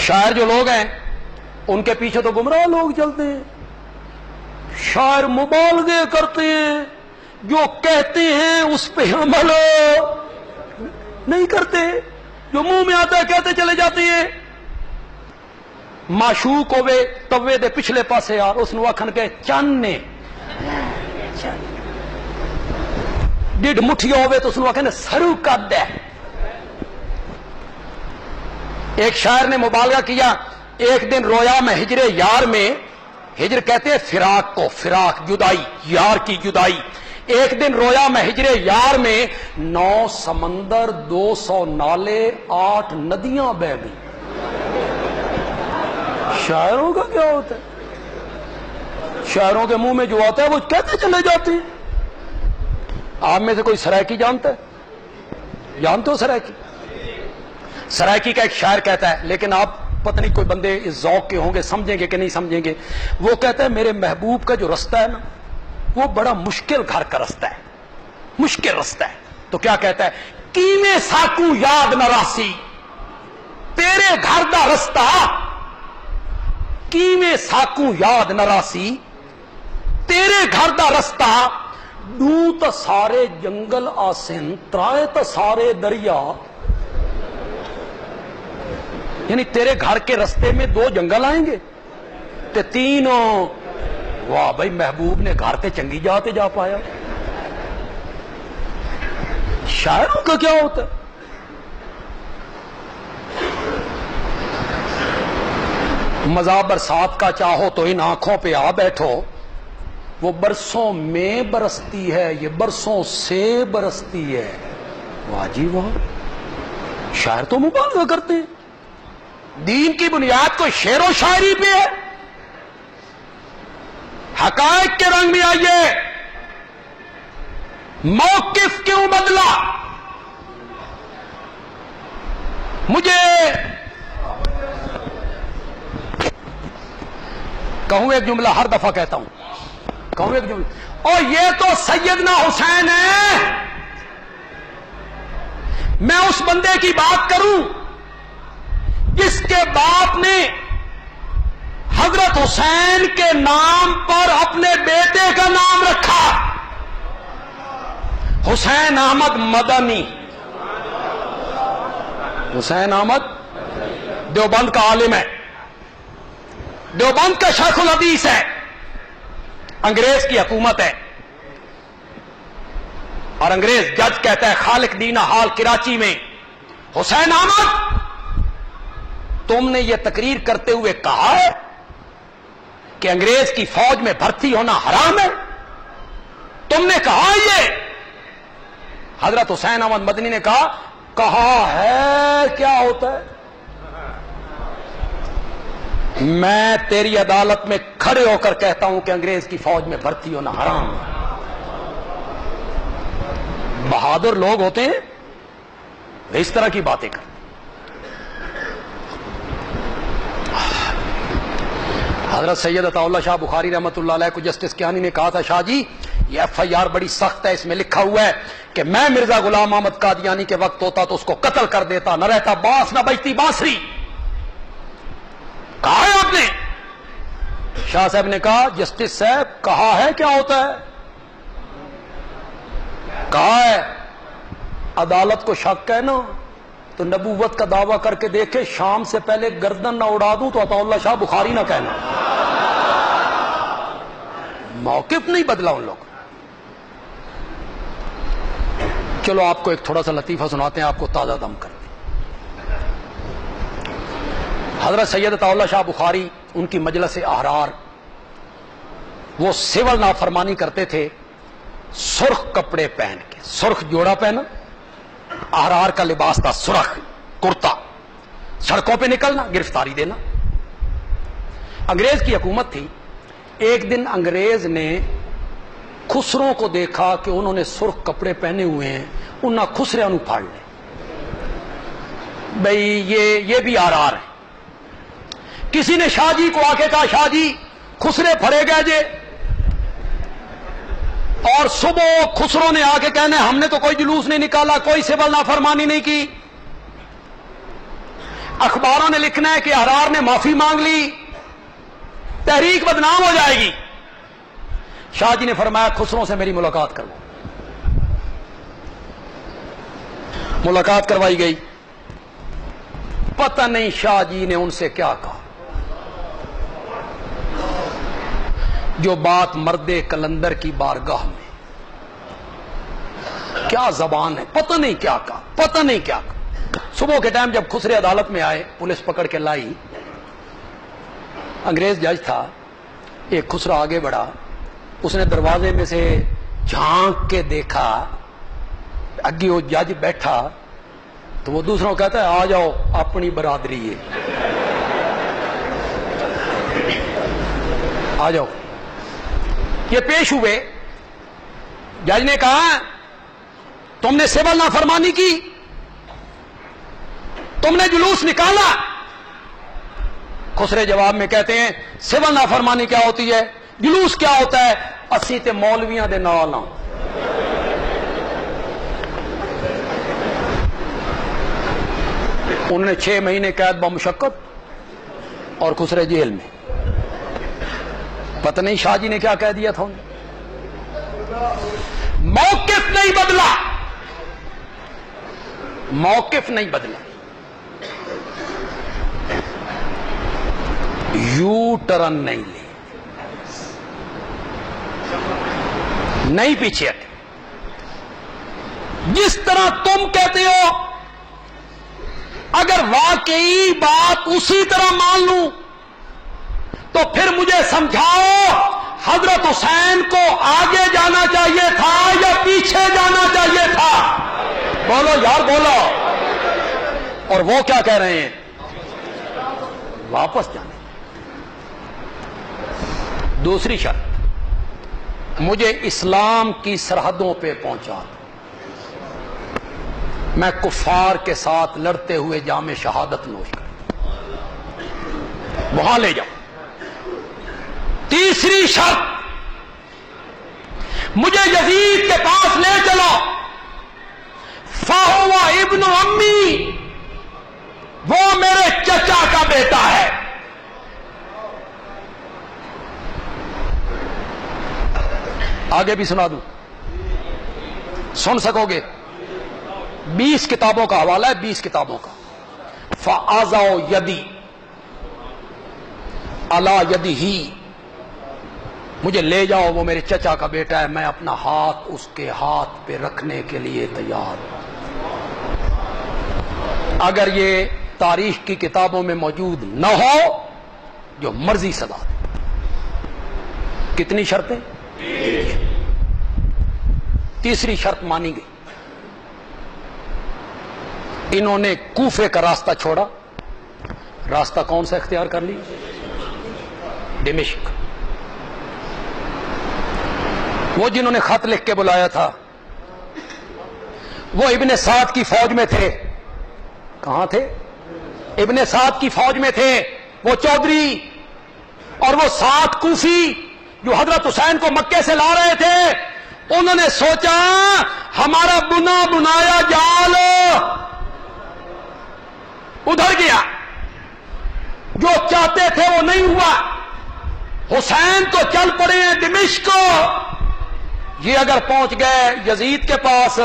شاعر جو لوگ ہیں ان کے پیچھے تو گمراہ لوگ چلتے ہیں۔ شاعر مبالغے کرتے ہیں، جو کہتے ہیں اس پہ عمل نہیں کرتے، جو منہ میں آتا ہے کہتے چلے جاتے ہیں۔ معشوق ہوئے توے دے پچھلے پاسے یار اس نو آکھن کے چن نے، ڈڈ مٹھیا ہوئے تو اس نو آکھن سرو قد ہے۔ ایک شاعر نے مبالغہ کیا، ایک دن رویا میں ہجر یار میں، ہجر کہتے ہیں فراق کو، فراق جدائی، یار کی جدائی۔ ایک دن رویا میں ہجر یار میں، 9 سمندر 200 نالے 8 ندیاں بہ گئی۔ شاعروں کا کیا ہوتا ہے؟ شاعروں کے منہ میں جو آتا ہے وہ کہتے چلے جاتے ہیں۔ آپ میں سے کوئی سرائکی جانتا ہے؟ جانتے ہو سرائکی؟ سرائکی کا ایک شاعر کہتا ہے، لیکن آپ پتہ نہیں کوئی بندے اس ذوق کے ہوں گے، سمجھیں گے کہ نہیں سمجھیں گے۔ وہ کہتا ہے میرے محبوب کا جو رستہ ہے نا وہ بڑا مشکل گھر کا رستہ ہے، مشکل رستہ ہے۔ تو کیا کہتا ہے؟ کیویں ساکو یاد نہ راسی تیرے گھر دا رستہ، کیویں ساکو یاد نہ راسی تیرے گھر دا رستہ، دو تا سارے جنگل آسن ترائے تا سارے دریا۔ یعنی تیرے گھر کے رستے میں 2 جنگل آئیں گے تے 3، واہ بھائی محبوب نے گھر تے چنگی جاتے جا پایا۔ شاعروں کا کیا ہوتا ہے؟ مزہ برسات کا چاہو تو ان آنکھوں پہ آ بیٹھو، وہ برسوں میں برستی ہے، یہ برسوں سے برستی ہے۔ واہ جی واہ، شاعر تو مبالغہ کرتے ہیں۔ دین کی بنیاد کو شعر و شاعری پہ ہے۔ حقائق کے رنگ میں آئیے، موقف کیوں بدلا؟ مجھے کہوں ایک جملہ، ہر دفعہ کہتا ہوں، کہوں ایک جملہ، اور یہ تو سیدنا حسین ہے۔ میں اس بندے کی بات کروں جس کے باپ نے حضرت حسین کے نام پر اپنے بیٹے کا نام رکھا، حسین احمد مدنی۔ حسین احمد دیوبند کا عالم ہے، دیوبند کا شیخ الحدیث ہے، انگریز کی حکومت ہے، اور انگریز جج کہتا ہے خالق دینا حال کراچی میں، حسین احمد تم نے یہ تقریر کرتے ہوئے کہا ہے کہ انگریز کی فوج میں بھرتی ہونا حرام ہے، تم نے کہا یہ؟ حضرت حسین احمد مدنی نے کہا ہے کیا ہوتا ہے؟ میں تیری عدالت میں کھڑے ہو کر کہتا ہوں کہ انگریز کی فوج میں بھرتی ہونا حرام ہے۔ بہادر لوگ ہوتے ہیں اس طرح کی باتیں کر. حضرت سید عطا اللہ شاہ بخاری رحمۃ اللہ علیہ کو جسٹس کیانی نے کہا تھا شاہ جی یہ ایف آئی آر بڑی سخت ہے, اس میں لکھا ہوا ہے کہ میں مرزا غلام احمد قادیانی کے وقت ہوتا تو اس کو قتل کر دیتا, نہ رہتا باس نہ بجتی بانسری. کہا ہے آپ نے؟ شاہ صاحب نے کہا جسٹس صاحب کہا ہے کیا ہوتا ہے؟ کہا ہے عدالت کو شک ہے نا تو نبوت کا دعویٰ کر کے دیکھے, شام سے پہلے گردن نہ اڑا دوں تو عطا اللہ شاہ بخاری نہ کہنا. موقف نہیں بدلا ان لوگ. چلو آپ کو ایک تھوڑا سا لطیفہ سناتے ہیں, آپ کو تازہ دم کر دیں. حضرت سید عطا اللہ شاہ بخاری ان کی مجلس احرار, وہ سول نافرمانی کرتے تھے سرخ کپڑے پہن کے, سرخ جوڑا پہنا, احرار کا لباس تھا سرخ کرتا, سڑکوں پہ نکلنا گرفتاری دینا. انگریز کی حکومت تھی. ایک دن انگریز نے خسروں کو دیکھا کہ انہوں نے سرخ کپڑے پہنے ہوئے ہیں, انہاں خسرے انہوں پھاڑ لے. بھئی یہ بھی احرار ہے. کسی نے شاہ جی کو آ کے کہا شاہ جی خسرے پھڑے گئے جے, اور صبح خسروں نے آ کے کہنے ہم نے تو کوئی جلوس نہیں نکالا, کوئی سول نافرمانی نہیں کی. اخباروں نے لکھنا ہے کہ احرار نے معافی مانگ لی, تحریک بدنام ہو جائے گی. شاہ جی نے فرمایا خسروں سے میری ملاقات کرو. ملاقات کروائی گئی. پتہ نہیں شاہ جی نے ان سے کیا کہا, جو بات مرد کلندر کی بارگاہ میں, کیا زبان ہے, پتہ نہیں کیا کہا, پتہ نہیں کیا کہا. صبح کے ٹائم جب خسرے عدالت میں آئے, پولیس پکڑ کے لائی. انگریز جج تھا, ایک خسرا آگے بڑھا, اس نے دروازے میں سے جھانک کے دیکھا, اگے وہ جج بیٹھا تو وہ دوسروں کو کہتا ہے آ جاؤ اپنی برادری ہے, آ جاؤ. یہ پیش ہوئے. جج نے کہا تم نے سول نافرمانی کی, تم نے جلوس نکالا. خسرے جواب میں کہتے ہیں سول نافرمانی کیا ہوتی ہے, جلوس کیا ہوتا ہے, اسی تے مولویاں دے نال ہاں. انہوں نے 6 مہینے قید بمشقت اور خسرے جیل میں. پتہ نہیں شاہ جی نے کیا کہہ دیا تھا انہیں. موقف نہیں بدلا, موقف نہیں بدلا. یو ٹرن نہیں لی, نہیں پیچھے ہٹے. جس طرح تم کہتے ہو اگر واقعی بات اسی طرح مان لوں تو پھر مجھے سمجھاؤ حضرت حسین کو آگے جانا چاہیے تھا یا پیچھے جانا چاہیے تھا؟ بولو یار بولو. اور وہ کیا کہہ رہے ہیں؟ واپس جانے. دوسری شرط, مجھے اسلام کی سرحدوں پہ پہنچا دو, میں کفار کے ساتھ لڑتے ہوئے جام شہادت نوش کروں, وہاں لے جاؤ. تیسری شرط, مجھے یزید کے پاس لے چلو, فہو ابن امی, وہ میرے چچا کا بیٹا ہے. آگے بھی سنا دوں, سن سکو گے؟ 20 کتابوں کا حوالہ ہے, 20 کتابوں کا. فَآزَوْ یدی عَلَى یَدِهِ, مجھے لے جاؤ, وہ میرے چچا کا بیٹا ہے, میں اپنا ہاتھ اس کے ہاتھ پہ رکھنے کے لیے تیار ہوں. اگر یہ تاریخ کی کتابوں میں موجود نہ ہو, جو مرضی سزا دے. کتنی شرطیں؟ تیسری شرط مانی گئی. انہوں نے کوفے کا راستہ چھوڑا, راستہ کون سا اختیار کر لی؟ دمشق. وہ جنہوں نے خط لکھ کے بلایا تھا وہ ابن سعد کی فوج میں تھے, کہاں تھے؟ ابن سعد کی فوج میں تھے وہ چودھری، اور وہ 60 کوفی جو حضرت حسین کو مکے سے لا رہے تھے، انہوں نے سوچا ہمارا بنا بنایا جال ادھر گیا، جو چاہتے تھے وہ نہیں ہوا، حسین تو چل پڑے ہیں دمشق، یہ اگر پہنچ گئے یزید کے پاس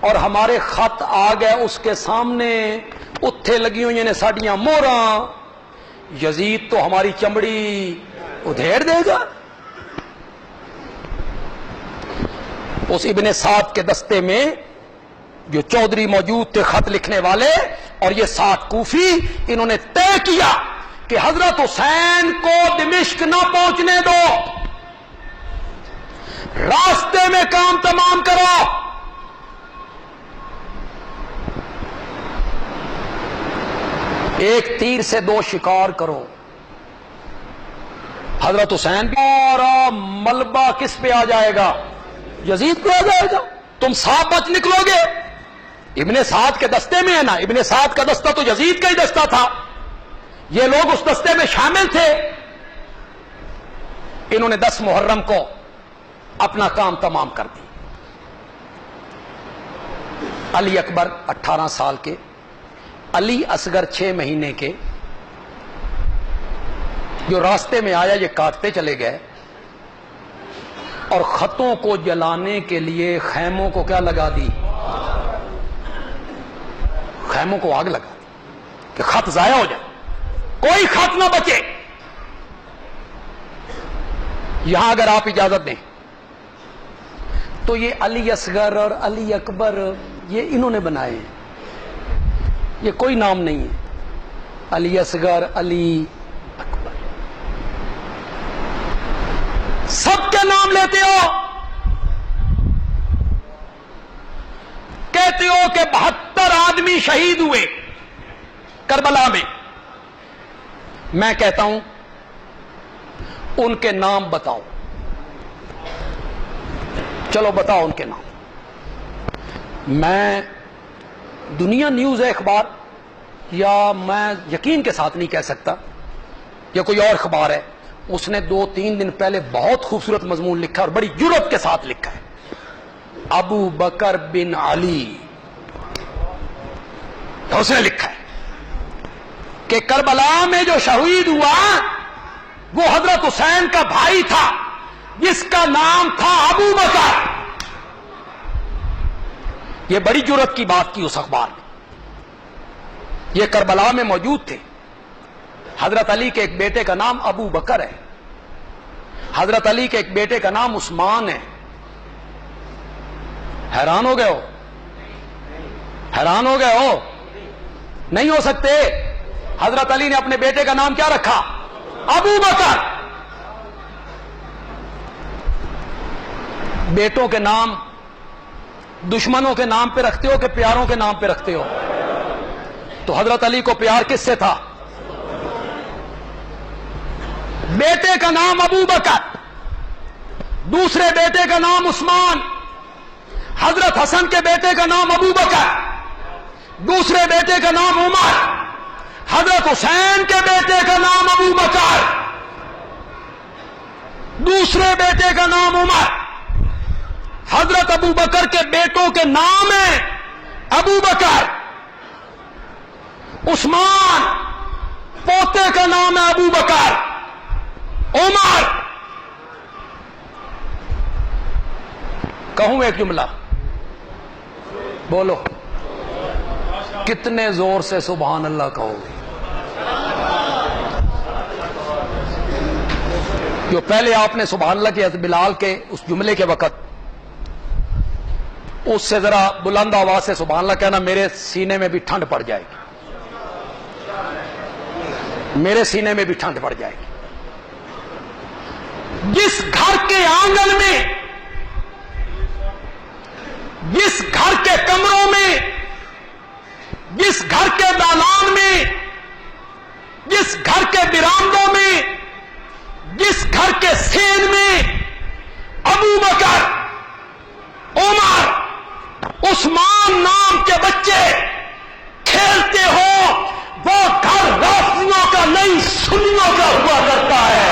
اور ہمارے خط آ گئے اس کے سامنے، اتھے لگی ہوئی نے ساڈیاں موراں، یزید تو ہماری چمڑی ادھیڑ دے گا۔ اس ابن سعد کے دستے میں جو چودھری موجود تھے خط لکھنے والے اور یہ 60 کوفی، انہوں نے طے کیا کہ حضرت حسین کو دمشق نہ پہنچنے دو، راستے میں کام تمام کرو۔ ایک تیر سے 2 شکار کرو، حضرت حسین بھی اور ملبہ کس پہ آ جائے گا؟ یزید پہ آ جائے گا، تم صاف بچ نکلو گے۔ ابن سعد کے دستے میں ہے نا، ابن سعد کا دستہ تو یزید کا ہی دستہ تھا، یہ لوگ اس دستے میں شامل تھے۔ انہوں نے 10 محرم کو اپنا کام تمام کر دی۔ علی اکبر 18 سال کے، علی اصغر 6 مہینے کے، جو راستے میں آیا یہ کاٹتے چلے گئے، اور خطوں کو جلانے کے لیے خیموں کو کیا لگا دی؟ خیموں کو آگ لگا دی کہ خط ضائع ہو جائے، کوئی خط نہ بچے۔ یہاں اگر آپ اجازت دیں تو یہ علی اصغر اور علی اکبر یہ انہوں نے بنائے ہیں، یہ کوئی نام نہیں ہے۔ علی اصغر، علی اکبر، سب کے نام لیتے ہو، کہتے ہو کہ 72 آدمی شہید ہوئے کربلا میں، میں کہتا ہوں ان کے نام بتاؤ، چلو بتاؤ ان کے نام۔ میں دنیا نیوز ہے اخبار، یا میں یقین کے ساتھ نہیں کہہ سکتا، یا کوئی اور اخبار ہے، اس نے 2-3 دن پہلے بہت خوبصورت مضمون لکھا اور بڑی جرأت کے ساتھ لکھا ہے، ابو بکر بن علی، اس نے لکھا ہے کہ کربلا میں جو شہید ہوا وہ حضرت حسین کا بھائی تھا جس کا نام تھا ابو بکر۔ یہ بڑی جرأت کی بات کی اس اخبار نے، یہ کربلا میں موجود تھے۔ حضرت علی کے ایک بیٹے کا نام ابو بکر ہے، حضرت علی کے ایک بیٹے کا نام عثمان ہے۔ حیران ہو گئے ہو؟ حیران ہو گئے ہو؟ نہیں ہو سکتے۔ حضرت علی نے اپنے بیٹے کا نام کیا رکھا؟ ابو بکر۔ بیٹوں کے نام دشمنوں کے نام پہ رکھتے ہو کہ پیاروں کے نام پہ رکھتے ہو؟ تو حضرت علی کو پیار کس سے تھا؟ بیٹے کا نام ابو بکر، دوسرے بیٹے کا نام عثمان، حضرت حسن کے بیٹے کا نام ابو بکر، دوسرے بیٹے کا نام عمر، حضرت حسین کے بیٹے کا نام ابو بکر، دوسرے بیٹے کا نام عمر، حضرت ابو بکر کے بیٹوں کے نام ہیں ابو بکر، عثمان پوتے کا نام ہے ابو بکر، عمر۔ کہوں ایک جملہ؟ بولو کتنے زور سے سبحان اللہ کہو گے؟ جو پہلے آپ نے سبحان اللہ کی بلال کے اس جملے کے وقت اس سے ذرا بلند آواز سے سبحان اللہ کہنا، میرے سینے میں بھی ٹھنڈ پڑ جائے گی، میرے سینے میں بھی ٹھنڈ پڑ جائے گی۔ جس گھر کے آنگن میں، جس گھر کے کمروں میں، جس گھر کے دالان میں، جس گھر کے برآمدوں میں، جس گھر کے سین میں ابو بکر، عمر، عثمان نام کے بچے کھیلتے ہو وہ گھر رافضیوں کا نہیں سنیوں کا ہوا کرتا ہے.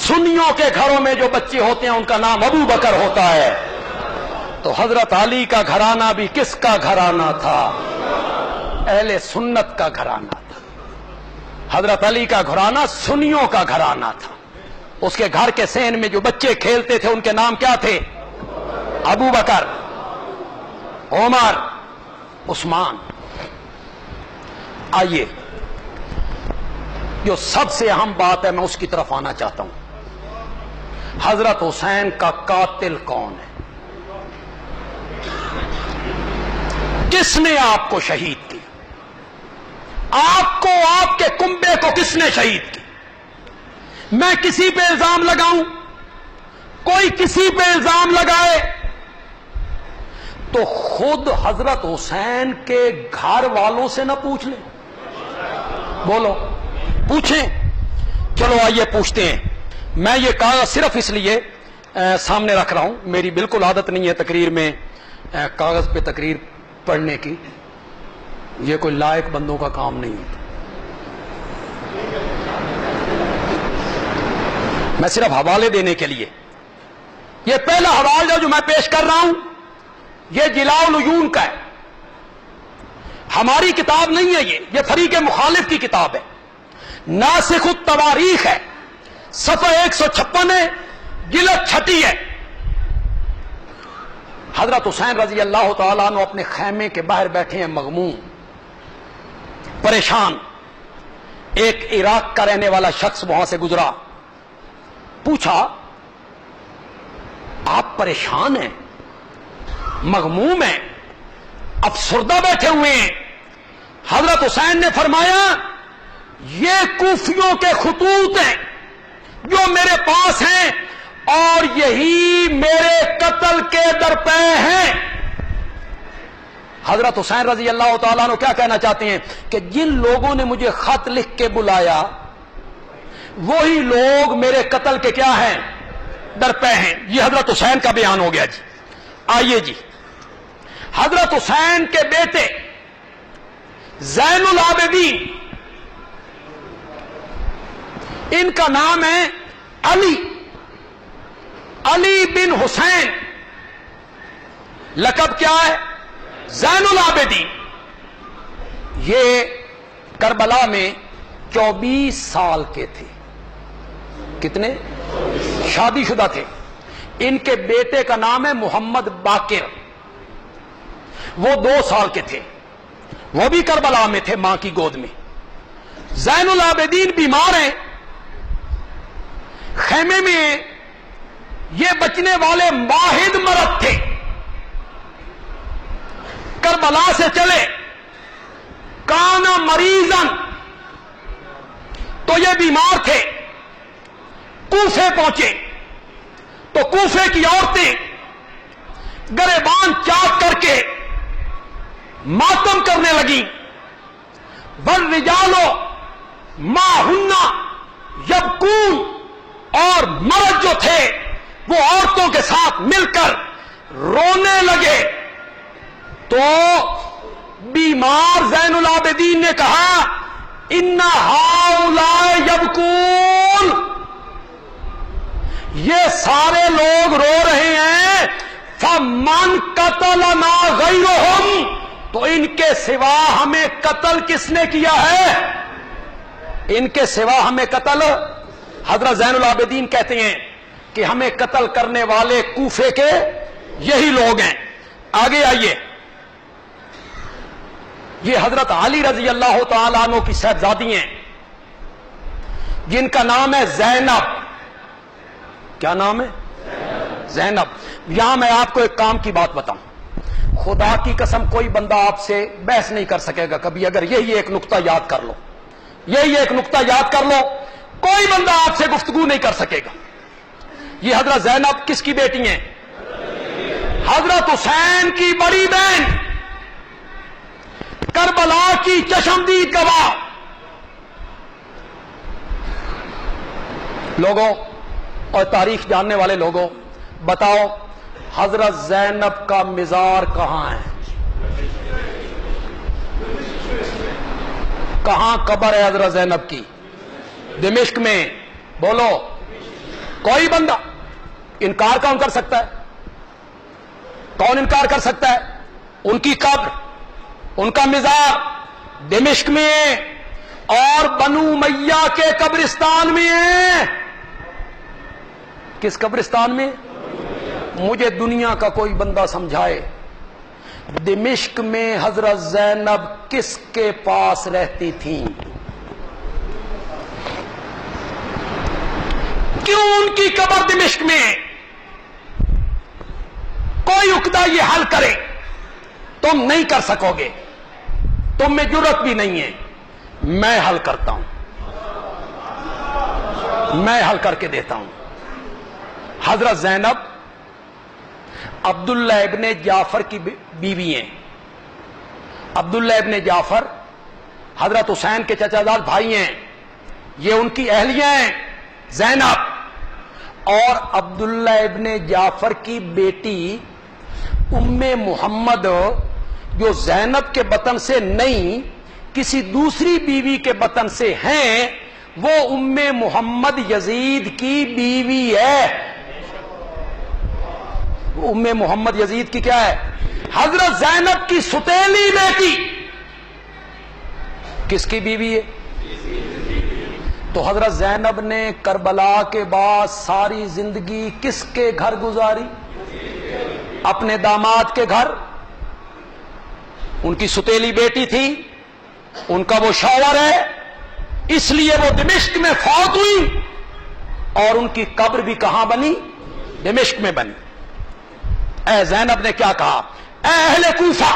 سنیوں کے گھروں میں جو بچے ہوتے ہیں ان کا نام ابو بکر ہوتا ہے. تو حضرت علی کا گھرانہ بھی کس کا گھرانہ تھا؟ اہل سنت کا گھرانہ تھا. حضرت علی کا گھرانہ سنیوں کا گھرانہ تھا. اس کے گھر کے صحن میں جو بچے کھیلتے تھے ان کے نام کیا تھے؟ ابو بکر، عمر، عثمان. آئیے جو سب سے اہم بات ہے میں اس کی طرف آنا چاہتا ہوں. حضرت حسین کا قاتل کون ہے؟ کس نے آپ کو شہید کیا؟ آپ کو، آپ کے کنبے کو کس نے شہید کیا؟ میں کسی پہ الزام لگاؤں، کوئی کسی پہ الزام لگائے تو خود حضرت حسین کے گھر والوں سے نہ پوچھ لیں؟ بولو، پوچھیں. چلو آئیے پوچھتے ہیں. میں یہ کاغذ صرف اس لیے سامنے رکھ رہا ہوں، میری بالکل عادت نہیں ہے تقریر میں کاغذ پہ تقریر پڑھنے کی. یہ کوئی لائق بندوں کا کام نہیں ہوتا. میں صرف حوالے دینے کے لیے. یہ پہلا حوالہ جو میں پیش کر رہا ہوں یہ جلاء العیون کا ہے. ہماری کتاب نہیں ہے، یہ فریق مخالف کی کتاب ہے. ناسخ التواریخ ہے، صفحہ 156 ہے، جلد 6 ہے. حضرت حسین رضی اللہ تعالیٰ عنہ اپنے خیمے کے باہر بیٹھے ہیں، مغموم، پریشان. ایک عراق کا رہنے والا شخص وہاں سے گزرا. پوچھا آپ پریشان ہیں، مغموم ہیں، افسردہ بیٹھے ہوئے ہیں؟ حضرت حسین نے فرمایا یہ کوفیوں کے خطوط ہیں جو میرے پاس ہیں اور یہی میرے قتل کے درپے ہیں. حضرت حسین رضی اللہ تعالیٰ عنہ کیا کہنا چاہتے ہیں کہ جن لوگوں نے مجھے خط لکھ کے بلایا وہی لوگ میرے قتل کے کیا ہیں؟ درپے ہیں. یہ حضرت حسین کا بیان ہو گیا. جی آئیے جی، حضرت حسین کے بیٹے زین العابدین، ان کا نام ہے علی، علی بن حسین. لقب کیا ہے؟ زین العابدین. یہ کربلا میں 24 سال کے تھے. کتنے؟ شادی شدہ تھے. ان کے بیٹے کا نام ہے محمد باقر، وہ 2 سال کے تھے، وہ بھی کربلا میں تھے ماں کی گود میں. زین العابدین بیمار ہیں، خیمے میں یہ بچنے والے واحد مرد تھے. کربلا سے چلے، کانا مریضن، تو یہ بیمار تھے. کوفے پہنچے تو کوفے کی عورتیں گریبان چاک کر کے ماتم کرنے لگیں. والرجال ماہن یبکون، اور مرد جو تھے وہ عورتوں کے ساتھ مل کر رونے لگے. تو بیمار زین العابدین نے کہا ان ہؤلاء یبکون، یہ سارے لوگ رو رہے ہیں. فمن قتلنا غیرہم، تو ان کے سوا ہمیں قتل کس نے کیا ہے؟ ان کے سوا ہمیں قتل، حضرت زین العابدین کہتے ہیں کہ ہمیں قتل کرنے والے کوفے کے یہی لوگ ہیں. آگے آئیے، یہ حضرت علی رضی اللہ تعالیٰ عنہ کی صاحبزادی ہیں جن کا نام ہے زینب. کیا نام ہے؟ زینب. یہاں میں آپ کو ایک کام کی بات بتاؤں، خدا کی قسم کوئی بندہ آپ سے بحث نہیں کر سکے گا کبھی اگر یہی ایک نقطہ یاد کر لو، یہی ایک نقطہ یاد کر لو، کوئی بندہ آپ سے گفتگو نہیں کر سکے گا. یہ حضرت زینب کس کی بیٹی ہیں؟ حضرت حسین کی بڑی بہن، کربلا کی چشمدید گواہ. لوگوں اور تاریخ جاننے والے لوگوں، بتاؤ حضرت زینب کا مزار کہاں ہے؟ کہاں قبر ہے حضرت زینب کی؟ دمشق میں. بولو کوئی بندہ انکار کون کر سکتا ہے؟ کون انکار کر سکتا ہے؟ ان کی قبر، ان کا مزار دمشق میں ہے اور بنو امیہ کے قبرستان میں ہے. کس قبرستان میں؟ مجھے دنیا کا کوئی بندہ سمجھائے دمشق میں حضرت زینب کس کے پاس رہتی تھیں؟ کیوں ان کی قبر دمشق میں ہے؟ کوئی عقدہ یہ حل کرے. تم نہیں کر سکو گے، تم میں جرت بھی نہیں ہے. میں حل کرتا ہوں، میں حل کر کے دیتا ہوں. حضرت زینب عبداللہ ابن جعفر کی بیوی ہیں. عبداللہ ابن جعفر حضرت حسین کے چچا زاد بھائی ہیں. یہ ان کی اہلیہ ہیں زینب. اور عبداللہ ابن جعفر کی بیٹی ام محمد جو زینب کے بطن سے نہیں کسی دوسری بیوی کے بطن سے ہیں، وہ ام محمد یزید کی بیوی ہے. ام محمد یزید کی کیا ہے؟ حضرت زینب کی ستیلی بیٹی. کس کی بیوی ہے؟ تو حضرت زینب نے کربلا کے بعد ساری زندگی کس کے گھر گزاری؟ اپنے داماد کے گھر. ان کی ستیلی بیٹی تھی، ان کا وہ شوہر ہے، اس لیے وہ دمشق میں فوت ہوئی اور ان کی قبر بھی کہاں بنی؟ دمشق میں بنی. اے زینب نے کیا کہا؟ اے اہل کوفہ،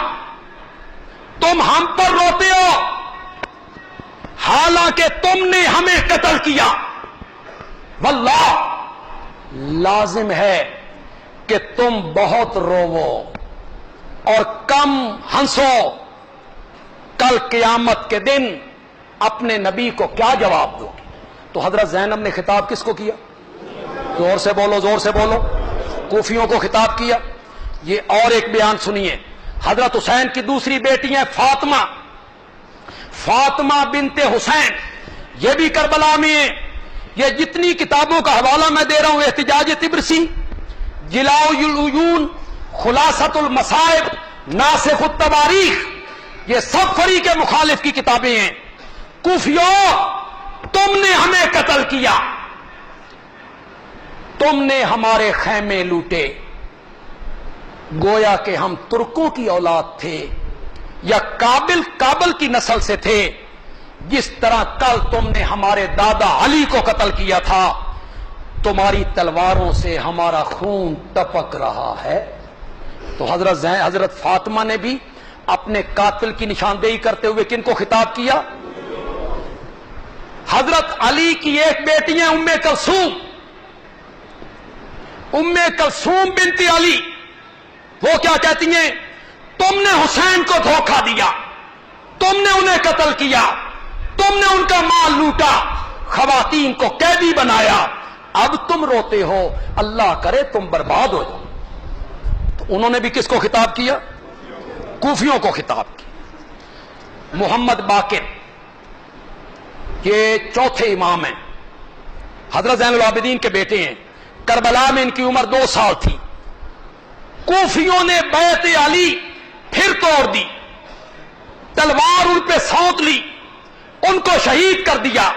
تم ہم پر روتے ہو حالانکہ تم نے ہمیں قتل کیا. واللہ لازم ہے کہ تم بہت روو اور کم ہنسو. کل قیامت کے دن اپنے نبی کو کیا جواب دو گے؟ تو حضرت زینب نے خطاب کس کو کیا؟ زور سے بولو، زور سے بولو. کوفیوں کو خطاب کیا. یہ اور ایک بیان سنیے. حضرت حسین کی دوسری بیٹی ہیں فاطمہ، فاطمہ بنت حسین، یہ بھی کربلا میں ہیں. یہ جتنی کتابوں کا حوالہ میں دے رہا ہوں، احتجاج طبرسی، جلاء العیون، خلاصۃ المصائب، ناسخ التواریخ، یہ سب فریق مخالف کی کتابیں ہیں. کوفیوں، تم نے ہمیں قتل کیا، تم نے ہمارے خیمے لوٹے، گویا کہ ہم ترکوں کی اولاد تھے یا کابل کی نسل سے تھے. جس طرح کل تم نے ہمارے دادا علی کو قتل کیا تھا، تمہاری تلواروں سے ہمارا خون ٹپک رہا ہے. تو حضرت فاطمہ نے بھی اپنے قاتل کی نشاندہی کرتے ہوئے کن کو خطاب کیا؟ حضرت علی کی ایک بیٹی ہے ام کلثوم، ام کلثوم بنت علی. وہ کیا کہتی ہیں؟ تم نے حسین کو دھوکہ دیا، تم نے انہیں قتل کیا، تم نے ان کا مال لوٹا، خواتین کو قیدی بنایا، اب تم روتے ہو، اللہ کرے تم برباد ہو جاؤ. تو انہوں نے بھی کس کو خطاب کیا؟ کوفیوں کو خطاب کیا. محمد باقر یہ چوتھے امام ہیں، حضرت زین العابدین کے بیٹے ہیں. کربلا میں ان کی عمر 2 سال تھی. کوفیوں نے بیعت علی پھر توڑ دی، تلوار ان پہ سونت لی، ان کو شہید کر دیا.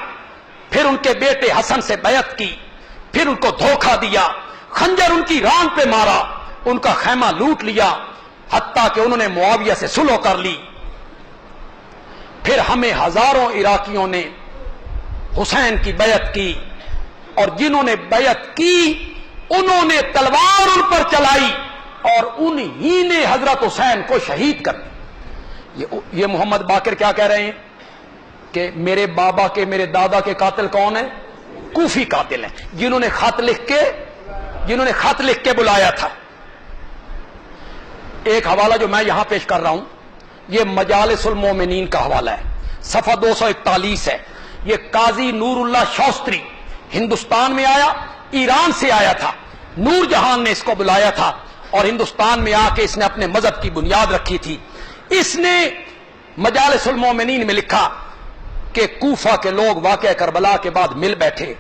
پھر ان کے بیٹے حسن سے بیعت کی، پھر ان کو دھوکہ دیا، خنجر ان کی ران پہ مارا، ان کا خیمہ لوٹ لیا، حتیٰ کہ انہوں نے معاویہ سے صلح کر لی. پھر ہمیں ہزاروں عراقیوں نے حسین کی بیعت کی، اور جنہوں نے بیعت کی انہوں نے تلوار ان پر چلائی اور انہی نے حضرت حسین کو شہید کر دیا. یہ محمد باقر کیا کہہ رہے ہیں کہ میرے بابا کے، میرے دادا کے قاتل کون ہیں؟ کوفی قاتل ہیں، جنہوں نے خط لکھ کے بلایا تھا. ایک حوالہ جو میں یہاں پیش کر رہا ہوں یہ مجالس المومنین کا حوالہ ہے، صفحہ 241 ہے. یہ قاضی نور اللہ شوستری ہندوستان میں آیا، ایران سے آیا تھا. نور جہان نے اس کو بلایا تھا اور ہندوستان میں آ کے اس نے اپنے مذہب کی بنیاد رکھی تھی. اس نے مجالس المومنین میں لکھا کہ کوفہ کے لوگ واقعہ کربلا کے بعد مل بیٹھے،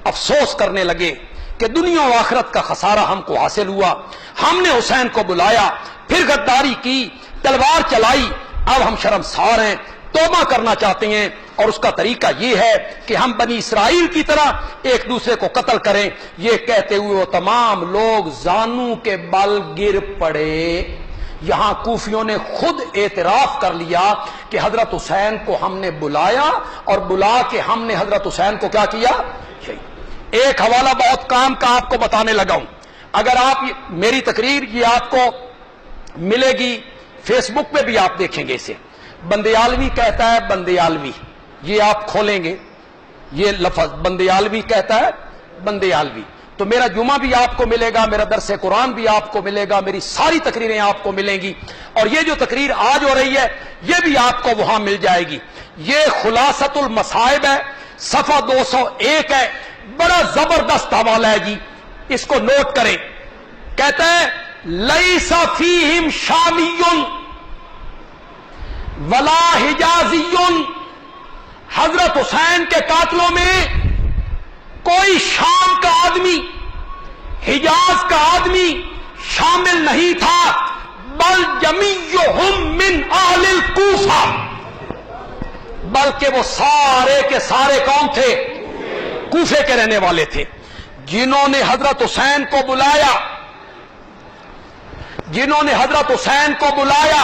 افسوس کرنے لگے کہ دنیا و آخرت کا خسارہ ہم کو حاصل ہوا، ہم نے حسین کو بلایا، پھر غداری کی، تلوار چلائی، اب ہم شرمسار ہیں، توبہ کرنا چاہتے ہیں، اور اس کا طریقہ یہ ہے کہ ہم بنی اسرائیل کی طرح ایک دوسرے کو قتل کریں۔ یہ کہتے ہوئے وہ تمام لوگ زانوں کے بل گر پڑے۔ یہاں کوفیوں نے خود اعتراف کر لیا کہ حضرت حسین کو ہم نے بلایا، اور بلا کے ہم نے حضرت حسین کو کیا کیا؟ ایک حوالہ بہت کام کا آپ کو بتانے لگا ہوں، اگر آپ میری تقریر یہ آپ کو ملے گی، فیس بک پہ بھی آپ دیکھیں گے اسے، بندیالوی کہتا ہے، بندیالوی، یہ آپ کھولیں گے، یہ لفظ بندیالوی کہتا ہے، بندیالوی، تو میرا جمعہ بھی آپ کو ملے گا، میرا درس قرآن بھی آپ کو ملے گا، میری ساری تقریریں آپ کو ملیں گی، اور یہ جو تقریر آج ہو رہی ہے یہ بھی آپ کو وہاں مل جائے گی۔ یہ خلاصۃ المصائب ہے، صفحہ 201 ہے، بڑا زبردست حوالہ ہے جی، اس کو نوٹ کریں۔ کہتا ہے لیس فیہم شامی ولا حجازی، حضرت حسین کے قاتلوں میں کوئی شام کا آدمی، حجاز کا آدمی شامل نہیں تھا، بل جمیعہم من اہل الکوفہ، بلکہ وہ سارے کے سارے کون تھے؟ کوفے کے رہنے والے تھے، جنہوں نے حضرت حسین کو بلایا، جنہوں نے حضرت حسین کو بلایا،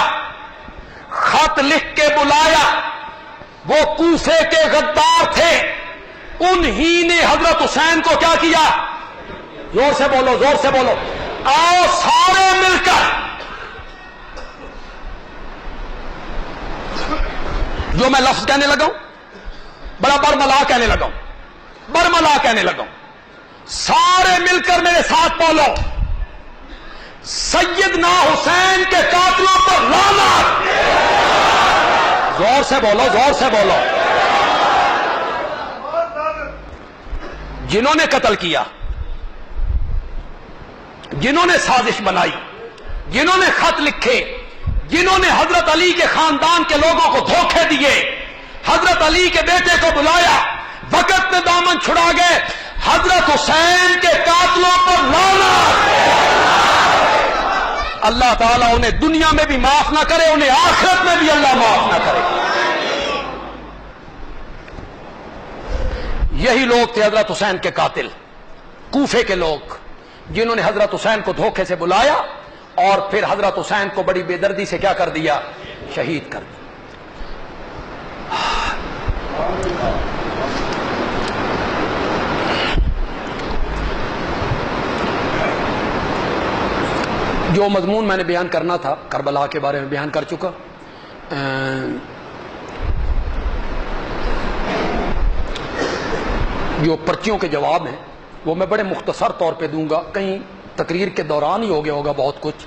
خط لکھ کے بلایا، وہ کوفے کے غدار تھے، انہی نے حضرت حسین کو کیا کیا؟ زور سے بولو، زور سے بولو، آؤ سارے مل کر جو میں لفظ کہنے لگا ہوں، بڑا برملا کہنے لگا ہوں، برملا کہنے لگا ہوں، سارے مل کر میرے ساتھ بولو، سیدنا حسین کے قاتلوں پر لعنت، زور سے بولو، زور سے بولو، جنہوں نے قتل کیا، جنہوں نے سازش بنائی، جنہوں نے خط لکھے، جنہوں نے حضرت علی کے خاندان کے لوگوں کو دھوکے دیے، حضرت علی کے بیٹے کو بلایا، وقت میں دامن چھڑا گئے، حضرت حسین کے قاتلوں پر لعنت۔ اللہ تعالیٰ انہیں دنیا میں بھی معاف نہ کرے، انہیں آخرت میں بھی اللہ معاف نہ کرے۔ یہی لوگ تھے حضرت حسین کے قاتل، کوفے کے لوگ، جنہوں نے حضرت حسین کو دھوکے سے بلایا اور پھر حضرت حسین کو بڑی بے دردی سے کیا کر دیا؟ شہید کر دیا۔ جو مضمون میں نے بیان کرنا تھا کربلا کے بارے میں بیان کر چکا۔ جو پرچیوں کے جواب ہیں وہ میں بڑے مختصر طور پہ دوں گا، کہیں تقریر کے دوران ہی ہو گیا ہوگا بہت کچھ،